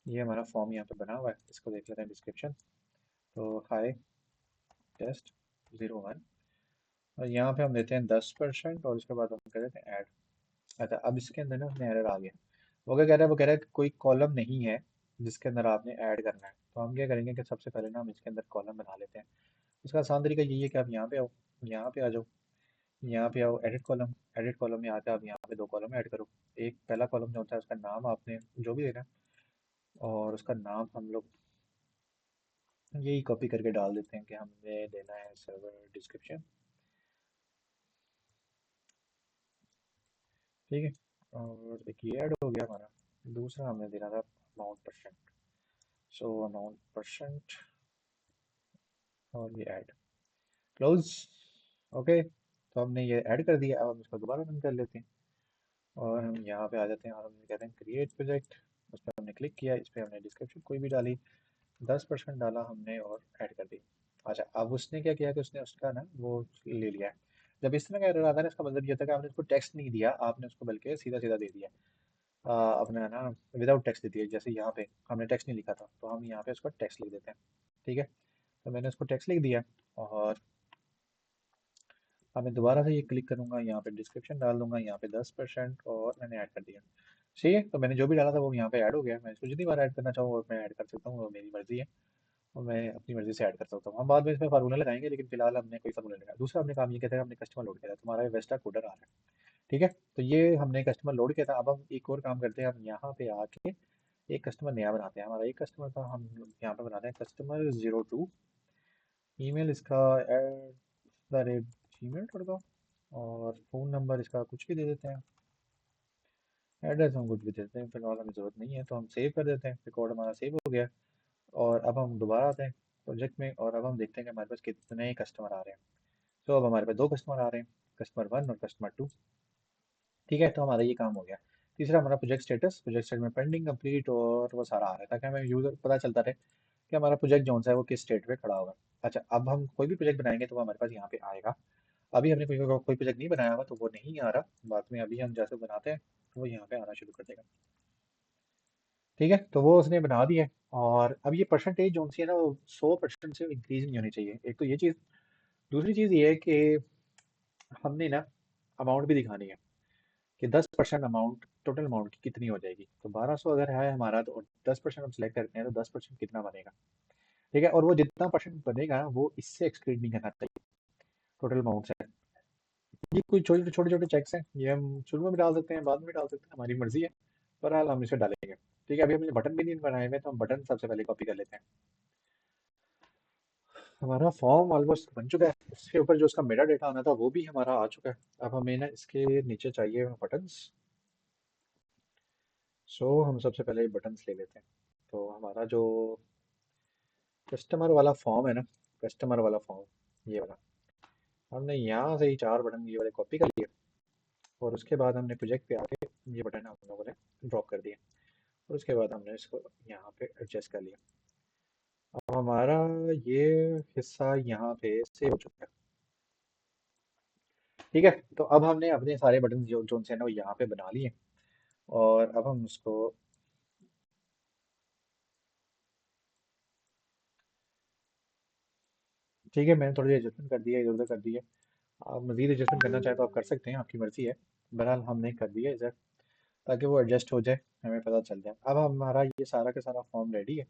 ये हमारा फॉर्म यहाँ पे बना हुआ है, इसको देख लेते हैं डिस्क्रिप्शन। तो हाई टेस्ट 01, और यहाँ पे हम देते हैं 10%, और उसके बाद हम कर देते हैं ऐड। अच्छा, अब इसके अंदर ना उसमें एरर आ गया। वो क्या कह रहा है, वो कह रहा है कि कोई कॉलम नहीं है जिसके अंदर आपने ऐड करना है। तो हम क्या करेंगे कि सबसे पहले ना हम इसके अंदर कॉलम बना लेते हैं। इसका आसान तरीका यही है कि आप यहाँ पे आओ, यहाँ पे आ जाओ, यहाँ पे आओ, एडिट कॉलम। एडिट कॉलम में आके आप यहाँ पे दो कॉलम ऐड करो। एक पहला कॉलम जो होता है उसका नाम आपने जो भी देना है, और उसका नाम हम लोग यही कॉपी करके डाल देते हैं कि हमने देना है सर्वर डिस्क्रिप्शन। ठीक है, और एक ये ऐड हो गया हमारा। दूसरा हमने देना था amount percent. So amount percent, और ये ऐड क्लोज। ओके, तो हमने ये ऐड कर दिया। अब हम इसको दोबारा रन कर लेते हैं, और हम यहाँ पे आ जाते हैं, और हम कहते हैं क्रिएट प्रोजेक्ट। उस पर हमने क्लिक किया, इस पर हमने डिस्क्रिप्शन कोई भी डाली, 10% डाला हमने, और ऐड कर दी। अच्छा, अब उसने क्या किया कि उसने उसका ना वो ले लिया है। जब इस तरह का एरर आता है ना, इसका मतलब ये होता है कि आपने उसको टेक्स्ट नहीं दिया, आपने उसको बल्कि सीधा सीधा दे दिया। अपने ना विदाउट टेक्स्ट दे दिया। जैसे यहाँ पे हमने टेक्स्ट नहीं लिखा था, तो हम यहाँ पे उसको टेक्स्ट लिख देते हैं। ठीक है, तो मैंने उसको टेक्स्ट लिख दिया, और अब मैं दोबारा से ये क्लिक करूंगा, यहाँ पे डिस्क्रिप्शन डाल दूंगा, यहाँ पे 10%, और मैंने ऐड कर दिया। ठीक है, तो मैंने जो भी डाला था वो यहाँ पे ऐड हो गया। मैं इसको जितनी बार ऐड करना चाहूँ और मैं ऐड कर सकता हूँ, वो मेरी मर्जी है, और मैं अपनी मर्जी से ऐड कर सकता हूँ। हम बाद में इसमें फार्मूला लगाएंगे, लेकिन फिलहाल हमने कोई फार्मूला लगाया। दूसरा हमने काम ये किया था, हमने कस्टमर लोड किया था। तुम्हारा वेस्टा कोडर आ रहा है। ठीक है, तो ये हमने कस्टमर लोड किया था। अब हम एक और काम करते हैं, हम यहाँ पे आके एक कस्टमर नया बनाते हैं। हमारा एक कस्टमर था, हम यहाँ पे बनाते हैं कस्टमर 02। ईमेल इसका @gmail.com, और फ़ोन नंबर इसका कुछ भी दे देते हैं। एड्रेस हम कुछ भी दे देते हैं, फिलहाल हमें ज़रूरत नहीं है, तो हम सेव कर देते हैं। रिकॉर्ड हमारा सेव हो गया। और अब हम दोबारा आते हैं प्रोजेक्ट में, और अब हम देखते हैं कि हमारे पास कितने कस्टमर आ रहे हैं। तो अब हमारे पास दो कस्टमर आ रहे हैं, कस्टमर 1 और कस्टमर 2। ठीक है, तो हमारा ये काम हो गया। तीसरा हमारा प्रोजेक्ट स्टेट में पेंडिंग कंप्लीट, और वो सारा आ रहा है, ताकि हमें यूज़र पता चलता रहे कि हमारा प्रोजेक्ट जो सा है वो किस स्टेट पे खड़ा होगा। अच्छा, अब हम कोई भी प्रोजेक्ट बनाएंगे तो वो हमारे पास यहाँ पे आएगा। अभी हमने कोई प्रोजेक्ट नहीं बनाया हुआ, तो वो नहीं आ रहा। बाद में अभी हम जैसे बनाते हैं तो वो यहाँ पे आना शुरू कर देगा। ठीक है, तो वो उसने बना दिया है। और अब ये परसेंटेज जो सी है ना, वो 100% से इंक्रीज नहीं होनी चाहिए। एक तो ये चीज़, दूसरी चीज़ ये है कि हमने ना अमाउंट भी दिखानी है कि 10% अमाउंट, टोटल अमाउंट की कितनी हो जाएगी। तो 1200 अगर है हमारा, तो 10% हम सेलेक्ट करते हैं, तो 10% कितना बनेगा। ठीक है, और वो जितना परसेंट बनेगा वो इससे एक्सक्रीड नहीं करना चाहिए टोटल अमाउंट से। ये कोई छोटे छोटे छोटे चेक्स हैं, ये हम शुरू में भी डाल सकते हैं, बाद में भी डाल सकते हैं, हमारी मर्जी है। बहरहाल हम इसे डालेंगे। ठीक है, अभी हमने बटन भी नहीं बनाए हुए, तो हम बटन सबसे पहले कॉपी कर लेते हैं। हमारा फॉर्म ऑलमोस्ट बन चुका है, उसके ऊपर जो उसका मेटा डेटा आना था वो भी हमारा आ चुका है। अब हमें ना इसके नीचे चाहिए बटन्स। सो हम सबसे पहले बटन्स ले लेते हैं। तो हमारा जो कस्टमर वाला फॉर्म है ना, कस्टमर वाला फॉर्म ये वाला, हमने यहाँ से ही 4 बटन ये वाले कॉपी कर लिए। और उसके बाद हमने प्रोजेक्ट पे आके ये बटन हम लोगों ने ड्रॉप कर दिए। और उसके बाद हमने इसको यहाँ पे एडजस्ट कर लिया। अब हमारा ये हिस्सा यहाँ पे सेव हो चुका है। ठीक है, तो अब हमने अपने सारे बटन जो जो से ना वो यहाँ पे बना लिए। और अब हम उसको, ठीक है, मैंने थोड़ी एडजस्टमेंट कर दिया, इधर उधर कर दिया। आप मजीद एडजस्टमेंट करना चाहें तो आप कर सकते हैं, आपकी मर्जी है। बहरहाल हमने कर दिया इधर, ताकि वो एडजस्ट हो जाए, हमें पता चल जाए। अब हमारा ये सारा का सारा फॉर्म रेडी है।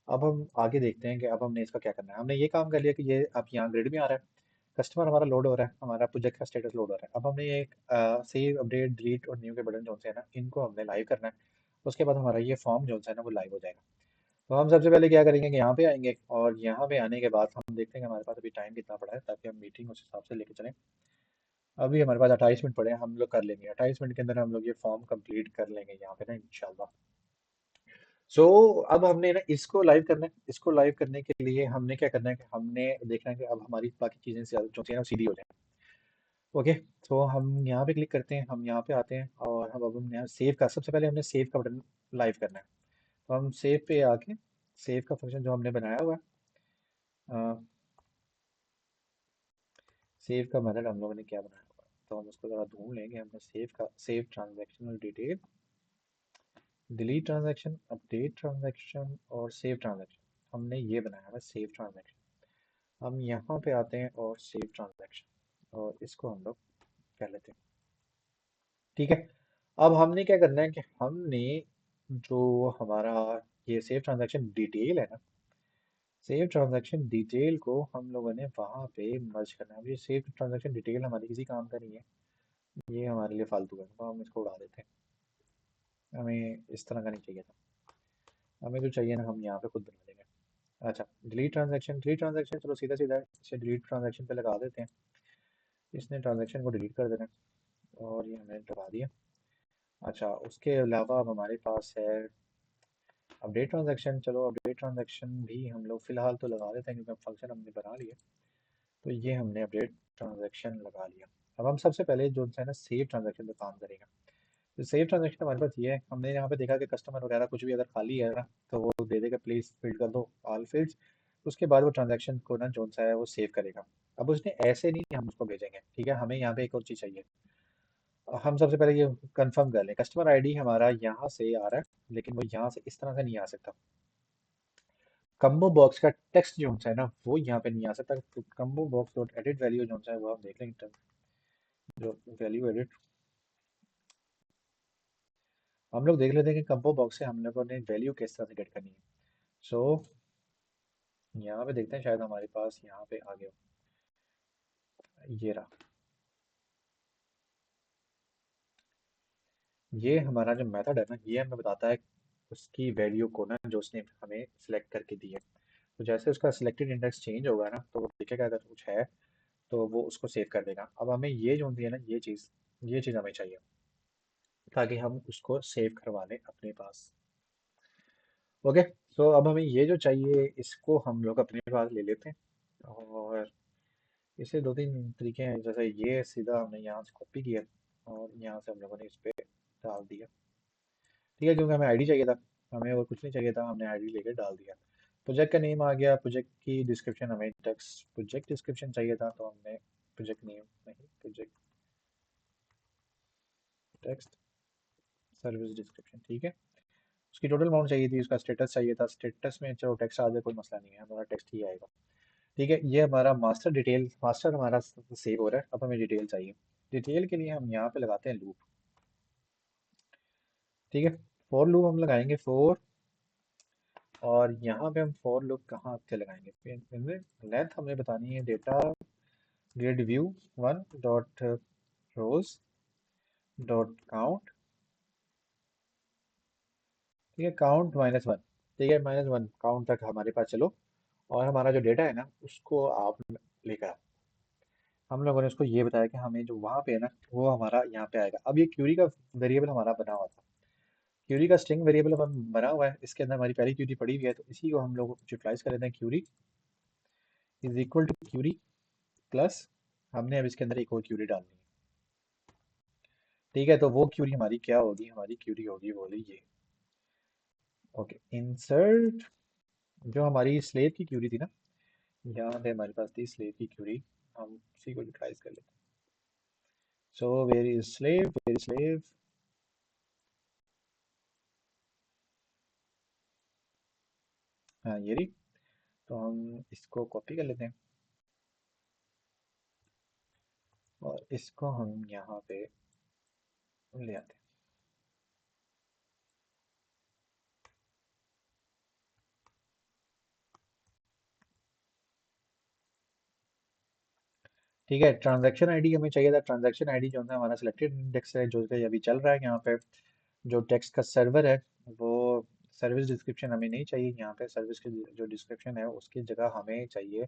अब हम आगे देखते हैं कि अब हमने इसका क्या करना है। हमने ये काम कर लिया कि ये अब यहाँ ग्रिड में आ रहा है, कस्टमर हमारा लोड हो रहा है, हमारा प्रोजेक्ट का स्टेटस लोड हो रहा है। अब हमने ये एक सेव, अपडेट, डिलीट और न्यू के बटन जो से है ना, इनको हमने लाइव करना है। उसके बाद हमारा ये फॉर्म जो है ना वो लाइव हो जाएगा। तो हम सबसे पहले क्या करेंगे कि यहाँ पे आएंगे, और यहाँ पे आने के बाद हम देखते हैं कि हमारे पास अभी टाइम कितना पड़ा है, ताकि हम मीटिंग उस हिसाब से लेके चलें। अभी हमारे पास 28 मिनट पड़े हैं, हम लोग कर लेंगे 28 मिनट के अंदर हम लोग ये फॉर्म कंप्लीट कर लेंगे यहाँ पे ना, इंशाल्लाह। सो अब हमने ना इसको लाइव करना है। इसको लाइव करने के लिए हमने क्या करना है कि हमने देखना है कि अब हमारी बाकी चीज़ें जो है ना सीधी हो जाए। ओके, तो हम यहाँ पे क्लिक करते हैं, हम यहाँ पे आते हैं, और हम अब हम यहाँ सेव का, सबसे पहले हमने सेव का बटन लाइव करना है। तो हम सेव पे आके, सेव का फंक्शन जो हमने बनाया हुआ है, सेव का मेथड हम लोगों ने क्या बनाया हुआ है, तो हम उसको ज़रा ढूंढ लेंगे। हमने सेव का, save transactional detail, delete transaction, update transaction और सेव ट्रांजैक्शन, हमने ये बनाया है सेव ट्रांजैक्शन। हम यहाँ पे आते हैं और सेव ट्रांजैक्शन, और इसको हम लोग कर लेते हैं। ठीक है, अब हमने क्या करना है कि हमने जो हमारा ये सेव ट्रांजैक्शन डिटेल है ना, सेव ट्रांजैक्शन डिटेल को हम लोगों ने वहाँ पे मर्ज करना है। अब ये सेव ट्रांजैक्शन डिटेल हमारी किसी काम का नहीं है, ये हमारे लिए फालतू है, तो हम इसको उड़ा देते हैं। हमें इस तरह का नहीं चाहिए था, हमें जो चाहिए ना हम यहाँ पे खुद बना देंगे। अच्छा, डिलीट ट्रांजैक्शन, डिलीट ट्रांजैक्शन, चलो सीधा सीधा इसे डिलीट ट्रांजैक्शन पे लगा देते हैं। इसने ट्रांजैक्शन को डिलीट कर देना है, और ये हमने दबा दिया। अच्छा, उसके अलावा अब हमारे पास है अपडेट ट्रांजैक्शन। चलो अपडेट ट्रांजैक्शन भी हम लोग फ़िलहाल तो लगा देते हैं, क्योंकि फंक्शन हमने बना लिया। तो ये हमने अपडेट ट्रांजैक्शन लगा लिया। अब हम सबसे पहले जो है ना सेव ट्रांजैक्शन पे काम करेंगे। तो सेव ट्रांजैक्शन हमारे पास ये है, हमने यहाँ पे देखा कि कस्टमर वगैरह कुछ भी अगर खाली है ना, तो वो दे देगा प्लीज फिल कर दो ऑल फील्ड्स। उसके बाद वो ट्रांजैक्शन को ना जो सा है वो सेव करेगा। अब उसने ऐसे नहीं कि हम उसको भेजेंगे। ठीक है, हमें यहाँ पे एक और चीज़ चाहिए। हम सबसे पहले ये कंफर्म कर लें, कस्टमर आईडी हमारा यहाँ से आ रहा है, लेकिन वो यहाँ से इस तरह से नहीं आ सकता। कम्बो बॉक्स का टेक्स्ट जो है ना वो यहाँ पे नहीं आ सकता। तो combo box dot edit value जो है वो हम देख लेंगे। जो वैल्यू एडिट, हम लोग देख लेते हैं कि कम्बो बॉक्स से हम लोगों ने वैल्यू किस तरह से गेट करनी है। सो यहाँ पे देखते हैं, शायद हमारे पास यहाँ पे आ गया ये रहा। ये हमारा जो मेथड है ना, ये हमें बताता है उसकी वैल्यू को ना जो उसने हमें सिलेक्ट करके दी है। तो जैसे उसका सिलेक्टेड इंडेक्स चेंज होगा ना, तो वो देखेगा अगर कुछ है तो वो उसको सेव कर देगा। अब हमें ये जो है ना ये चीज़ हमें चाहिए, ताकि हम उसको सेव करवा लें अपने पास। ओके, तो अब हमें ये जो चाहिए इसको हम लोग अपने पास ले लेते हैं। और इसे दो तीन तरीके हैं, जैसे ये सीधा हमने यहाँ से कॉपी किया, और यहाँ से हम लोगों ने इस पे डाल दिया। ठीक है, क्योंकि हमें आईडी चाहिए था, हमें और कुछ नहीं चाहिए था, हमने आईडी लेकर डाल दिया। प्रोजेक्ट का नेम आ गया, प्रोजेक्ट की डिस्क्रिप्शन, हमें टेक्स्ट प्रोजेक्ट डिस्क्रिप्शन चाहिए था, तो हमने प्रोजेक्ट नेम नहीं, प्रोजेक्ट टेक्स्ट सर्विस डिस्क्रिप्शन। ठीक है, उसकी टोटल अमाउंट चाहिए थी, उसका स्टेटस चाहिए था, स्टेटस में चलो टेक्स्ट आ जाए कोई मसला नहीं है, हमारा टेक्स्ट ही आएगा। ठीक है, ये हमारा मास्टर डिटेल, मास्टर हमारा सेव हो रहा है। अब हमें डिटेल चाहिए। डिटेल के लिए हम यहाँ पे लगाते हैं लूप। ठीक है, फॉर लूप हम लगाएंगे फोर, और यहाँ पे हम फॉर लूप कहाँ से लगाएंगे, इनमें लेंथ हमें बतानी है data grid view one dot rows dot count. ठीक है, काउंट -1। ठीक है, -1 काउंट तक हमारे पास चलो, और हमारा जो डेटा है ना उसको आप लेकर आओ। हम लोगों ने उसको ये बताया कि हमें जो वहाँ पे है ना वो हमारा यहाँ पे आएगा। अब ये क्यूरी का वेरिएबल हमारा बना हुआ था, क्यूरी का स्ट्रिंग वेरिएबल हम बना हुआ है, इसके अंदर हमारी पहली क्यूरी पड़ी हुई है, तो इसी को हम लोग यूटिलाइज कर लेते हैं। Query is equal to query plus, हमने अब इसके अंदर एक और क्यूरी डालनी है। ठीक है, तो वो क्यूरी हमारी क्या होगी, हमारी क्यूरी होगी बोली ये। ओके, इंसर्ट जो हमारी स्लेव की क्यूरी थी ना, यहाँ पे हमारे पास थी स्लेव की क्यूरी, हम उसी को यूटिलाइज कर लेते हैं। So where is slave, where is slave, हाँ ये रही। तो हम इसको कॉपी कर लेते हैं, और इसको हम यहाँ पे ले आते हैं। ठीक है, ट्रांजैक्शन आईडी हमें चाहिए था। ट्रांजैक्शन आईडी जो है हमारा सिलेक्टेड इंडेक्स है, जो कि अभी चल रहा है यहाँ पे। जो टेक्स्ट का सर्वर है वो, सर्विस डिस्क्रिप्शन हमें नहीं चाहिए यहाँ पे। सर्विस की जो डिस्क्रिप्शन है उसकी जगह हमें चाहिए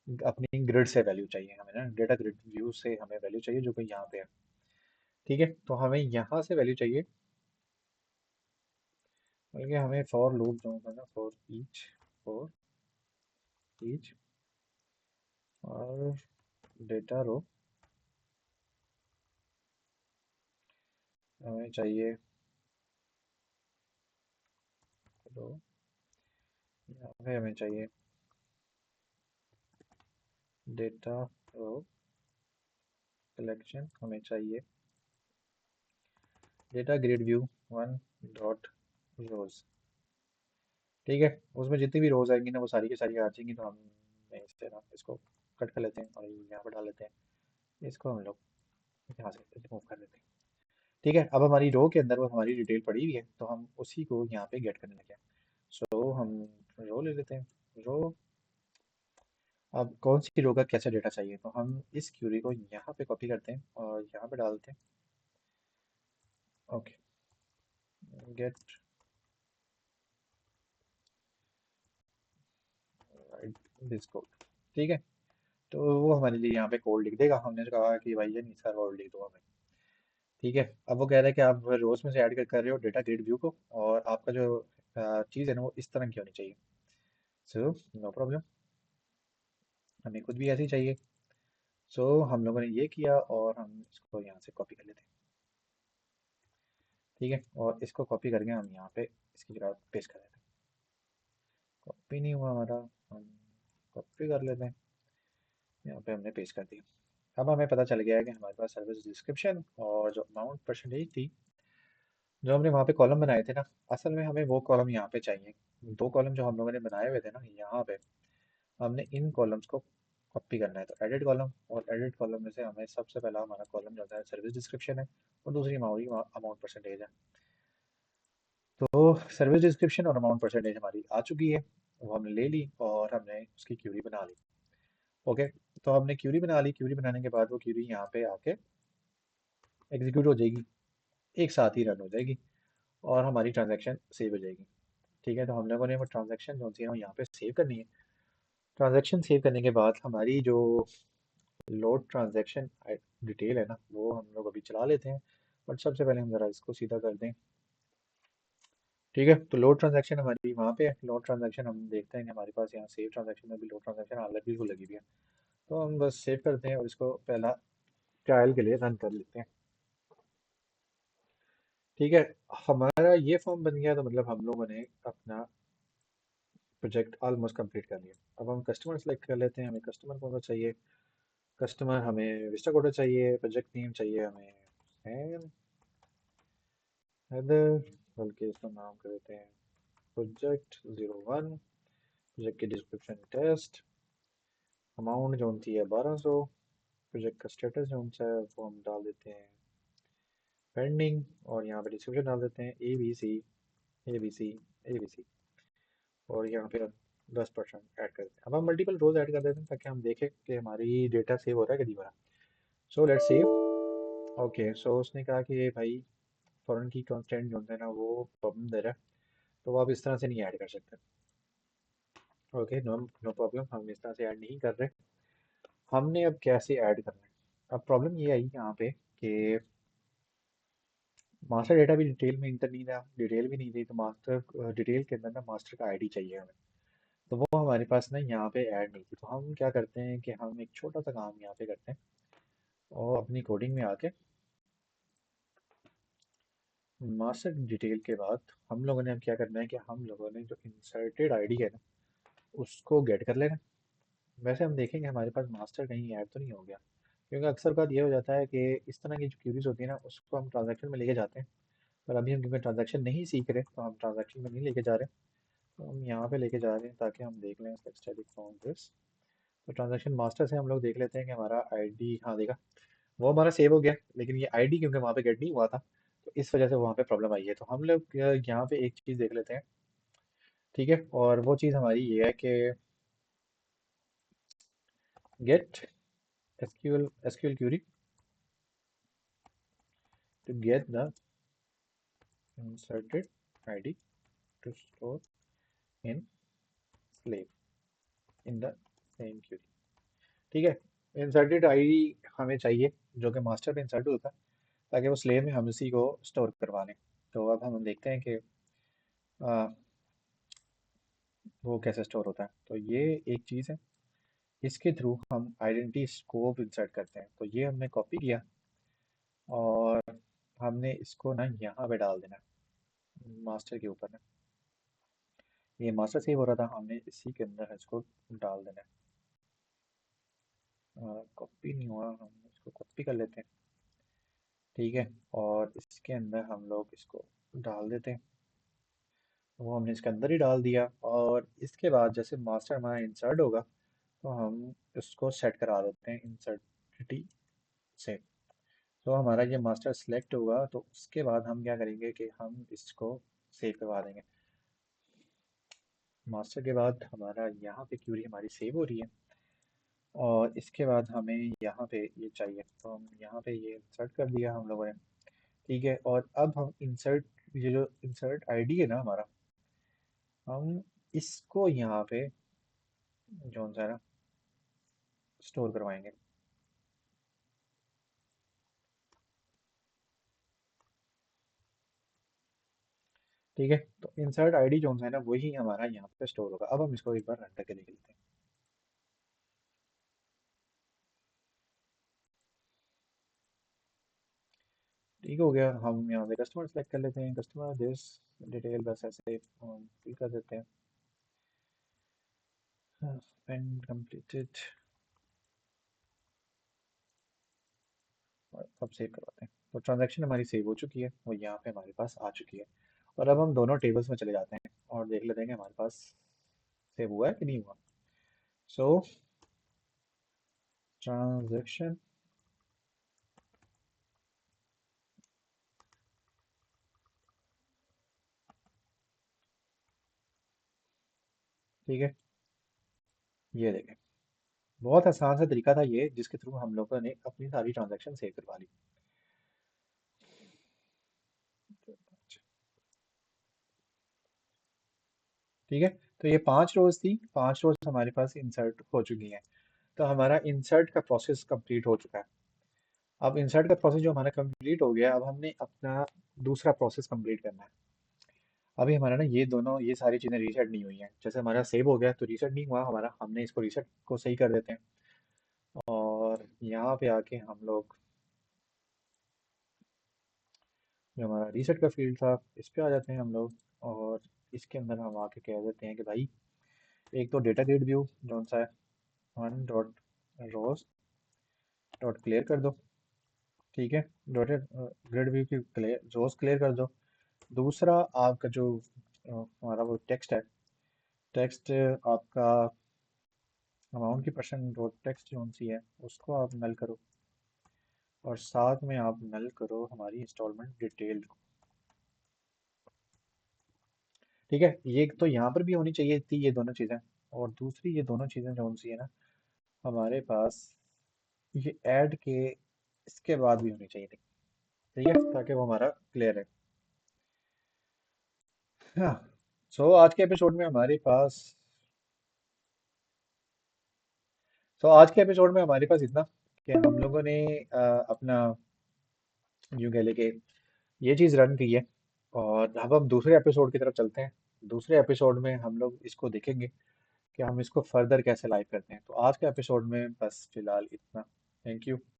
अपनी ग्रिड से वैल्यू चाहिए हमें ना, डेटा ग्रिड व्यू से हमें वैल्यू चाहिए जो कि यहाँ पे है। ठीक है, तो हमें यहाँ से वैल्यू चाहिए, बल्कि हमें फॉर लूप जो है ना, फॉर ईच और डेटा रो हमें चाहिए, रो यहाँ पे हमें चाहिए डेटा रो कलेक्शन, हमें चाहिए data grid view one dot rows. ठीक है, उसमें जितनी भी रोज आएंगी ना वो सारी की सारी आ जाएंगी, तो हम इससे ना इसको कट कर लेते हैं और यहाँ पर डाल लेते हैं। इसको हम लोग यहाँ से रिमूव कर लेते हैं। ठीक है, अब हमारी रो के अंदर वो हमारी डिटेल पड़ी हुई है, तो हम उसी को यहाँ पे गेट करने लगे। सो हम रो ले लेते हैं, रो। अब कौन सी रो का कैसा डेटा चाहिए, तो हम इस क्यूरी को यहाँ पे कॉपी करते हैं और यहाँ पे डालते हैं। Okay, get this code. ठीक है, तो वो हमारे लिए यहाँ पे कोड लिख देगा। हमने जो कहा कि भाई ये नहीं सर कोड लिख दो हमें। ठीक है, अब वो कह रहा है कि आप रोज में से ऐड कर रहे हो डेटा ग्रिड व्यू को, और आपका जो चीज़ है ना वो इस तरह की होनी चाहिए। सो नो प्रॉब्लम, हमें खुद भी ऐसी चाहिए। सो हम लोगों ने ये किया, और हम इसको यहाँ से कॉपी कर लेते हैं। ठीक है, और इसको कॉपी करके हम यहाँ पे इसकी जगह पेस्ट कर देते हैं। कॉपी नहीं हुआ हमारा, हम कॉपी कर लेते हैं, यहाँ पे हमने पेस्ट कर दिया। अब हमें पता चल गया है कि हमारे पास सर्विस डिस्क्रिप्शन और जो अमाउंट परसेंटेज थी, जो हमने वहाँ पे कॉलम बनाए थे ना, असल में हमें वो कॉलम यहाँ पे चाहिए। दो कॉलम जो हम लोगों ने बनाए हुए थे ना यहाँ पे, हमने इन कॉलम्स को कॉपी करना है। तो एडिट कॉलम, और एडिट कॉलम में से हमें सबसे पहला हमारा कॉलम जो है सर्विस डिस्क्रिप्शन है, और दूसरी हमारी अमाउंट परसेंटेज है। तो सर्विस डिस्क्रिप्शन और अमाउंट परसेंटेज हमारी आ चुकी है, वो हमने ले ली और हमने उसकी क्यूरी बना ली। ओके, तो हमने क्यूरी बना ली। क्यूरी बनाने के बाद वो क्यूरी यहाँ पे आके एग्जीक्यूट हो जाएगी, एक साथ ही रन हो जाएगी, और हमारी ट्रांजैक्शन सेव हो जाएगी। ठीक है, तो हम लोगों ने वो ट्रांजैक्शन जो सी है वो यहाँ पे सेव करनी है। ट्रांजैक्शन सेव करने के बाद हमारी जो लोड ट्रांजैक्शन डिटेल है ना वो हम लोग अभी चला लेते हैं, बट सबसे पहले हम ज़रा इसको सीधा कर दें। ठीक है, तो लोड ट्रांजैक्शन हमारी वहाँ पे है। लोड ट्रांजैक्शन हम देखते हैं कि हमारे पास यहाँ सेव ट्रांजैक्शन में भी लोड ट्रांजैक्शन अलग बिल्कुल लगी हुई है, तो हम बस सेव करते हैं और इसको पहला ट्रायल के लिए रन कर लेते हैं। ठीक है, हमारा ये फॉर्म बन गया, तो मतलब हम लोगों ने अपना प्रोजेक्ट ऑलमोस्ट कंप्लीट कर लिया। अब हम कस्टमर सेलेक्ट कर लेते हैं, हमें कस्टमर कौन सा चाहिए। कस्टमर हमें विस्टा कोडर चाहिए, प्रोजेक्ट नेम चाहिए हमें हैदर बल्कि इसका नाम कर देते हैं प्रोजेक्ट 01। प्रोजेक्ट की डिस्क्रिप्शन टेस्ट, अमाउंट जो थी है 1200। प्रोजेक्ट का स्टेटस जो सा है वो हम डाल देते हैं पेंडिंग, और यहाँ पे डिस्क्रिप्शन डाल देते हैं ABC ABC ABC, और यहाँ पे हम 10% ऐड कर देते हैं। अब हम मल्टीपल रोज ऐड कर देते हैं ताकि हम देखें कि हमारी डेटा सेव हो रहा है कि नहीं हो रहा। So let's save. ओके, सो उसने कहा कि ये भाई फॉरेन की कंस्टेंट जो है ना वो प्रॉब्लम दे रहा है, तो वो आप इस तरह से नहीं ऐड कर सकते। ओके, नो नो प्रॉब्लम, हम इस तरह से ऐड नहीं कर रहे। हमने अब कैसे ऐड करना है? अब प्रॉब्लम ये आई यहाँ पे कि मास्टर डेटा भी डिटेल में इंटर नहीं था, डिटेल भी नहीं थी, तो मास्टर डिटेल के अंदर ना मास्टर का आईडी चाहिए हमें। तो वो हमारे पास ना यहाँ पे ऐड नहीं थी, तो हम क्या करते हैं कि हम एक छोटा सा काम यहाँ पे करते हैं, और अपनी कोडिंग में आके मास्टर डिटेल के बाद हम लोगों ने अब क्या करना है कि हम लोगों ने जो इंसर्टेड आईडी है ना उसको गेट कर लेना। वैसे हम देखेंगे हमारे पास मास्टर कहीं ऐड तो नहीं हो गया, क्योंकि अक्सर बात ये हो जाता है कि इस तरह की जो क्यूरीज होती है ना उसको हम ट्रांजैक्शन में लेके जाते हैं, पर अभी हम क्योंकि ट्रांजैक्शन नहीं सीख रहे तो हम ट्रांजैक्शन में नहीं लेके जा रहे। तो हम यहाँ पे लेके जा रहे हैं ताकि हम देख लें स्टैटिक फ्रॉम दिस। तो ट्रांजैक्शन मास्टर से हम लोग देख लेते हैं कि हमारा आईडी, हाँ देखा, वो हमारा सेव हो गया, लेकिन ये आईडी क्योंकि वहाँ पे गेट नहीं हुआ था, तो इस वजह से वहाँ पे प्रॉब्लम आई है। तो हम लोग यहाँ पे एक चीज़ देख लेते हैं, ठीक है, और वो चीज़ हमारी ये है कि get SQL query to get the inserted id to store in slave in the same query। ठीक है, इंसर्टेड आईडी हमें चाहिए जो कि मास्टर पे इंसर्ट होता है, ताकि वो स्लेव में हम उसी को स्टोर करवा लें। तो अब हम देखते हैं कि आ, वो कैसे स्टोर होता है। तो ये एक चीज़ है, इसके थ्रू हम आइडेंटिटी स्कोप इंसर्ट करते हैं। तो ये हमने कॉपी किया और हमने इसको ना यहाँ पे डाल देना मास्टर के ऊपर ना। ये मास्टर सेव हो रहा था, हमने इसी के अंदर इसको डाल देना है। कॉपी नहीं हुआ, हम इसको कॉपी कर लेते हैं, ठीक है, और इसके अंदर हम लोग इसको डाल देते हैं। वो हमने इसके अंदर ही डाल दिया, और इसके बाद जैसे मास्टर हमारा इंसर्ट होगा तो हम इसको सेट करा देते हैं इंसर्टिटी से। तो हमारा ये मास्टर सेलेक्ट होगा, तो उसके बाद हम क्या करेंगे कि हम इसको सेव करवा देंगे। मास्टर के बाद हमारा यहाँ पे क्यूरी हमारी सेव हो रही है, और इसके बाद हमें यहाँ पे ये चाहिए, तो हम यहाँ पे ये इंसर्ट कर दिया हम लोगों ने, ठीक है। और अब हम इंसर्ट, ये जो इंसर्ट आईडी है ना हमारा, हम इसको यहाँ पे जो सा है ना स्टोर करवाएंगे, ठीक है। तो इंसर्ट आईडी जो है ना वही हमारा यहाँ पे स्टोर होगा। अब हम इसको एक बार रन करके देख लेते हैं। ठीक हो गया, हम यहाँ पे कस्टमर सेलेक्ट कर लेते हैं, कस्टमर दिस डिटेल बस ऐसे फिल कर देते हैं, पेंड कंप्लीटेड, और अब सेव करवाते हैं। तो ट्रांजैक्शन हमारी सेव हो चुकी है, वो यहाँ पे हमारे पास आ चुकी है। और अब हम दोनों टेबल्स में चले जाते हैं और देख लेते हैं कि हमारे पास सेव हुआ है कि नहीं हुआ। सो ट्रांजैक्शन, ठीक है, ये देखें, बहुत आसान सा तरीका था ये, जिसके थ्रू हम लोगों ने अपनी सारी ट्रांजैक्शन सेव करवा ली। ठीक है, तो ये 5 रोज थी, 5 रोज हमारे पास इंसर्ट हो चुकी हैं। तो हमारा इंसर्ट का प्रोसेस कंप्लीट हो चुका है। अब इंसर्ट का प्रोसेस जो हमारा कंप्लीट हो गया, अब हमने अपना दूसरा प्रोसेस कंप्लीट करना है। अभी हमारा ना ये दोनों, ये सारी चीज़ें रीसेट नहीं हुई हैं। जैसे हमारा सेव हो गया तो रीसेट नहीं हुआ हमारा, हमने इसको रीसेट को सही कर देते हैं, और यहाँ पे आके हम लोग जो हमारा रीसेट का फील्ड था इस पे आ जाते हैं हम लोग, और इसके अंदर हम आके कह देते हैं कि भाई एक तो डेटा ग्रिड व्यू जो सा है 1 डॉट रोज डॉट क्लियर कर दो, ठीक है, डॉटेड ग्रिड व्यू की क्लियर रोज क्लियर कर दो। दूसरा आपका जो हमारा वो टेक्स्ट है, टेक्स्ट आपका अमाउंट की परसेंट वो टेक्स्ट जो सी है उसको आप नल करो, और साथ में आप नल करो हमारी इंस्टॉलमेंट डिटेल को। ठीक है, ये तो यहाँ पर भी होनी चाहिए थी ये दोनों चीज़ें, और दूसरी ये दोनों चीज़ें जो सी है ना हमारे पास, ये ऐड के इसके बाद भी होनी चाहिए थी। ठीक है, ताकि वो हमारा क्लियर है। हाँ। सो आज के एपिसोड में हमारे पास इतना कि हम लोगों ने अपना यूं कह ले कि ये चीज़ रन की है, और अब हम दूसरे एपिसोड की तरफ चलते हैं। दूसरे एपिसोड में हम लोग इसको देखेंगे कि हम इसको फर्दर कैसे लाइव करते हैं। तो आज के एपिसोड में बस फिलहाल इतना। Thank you.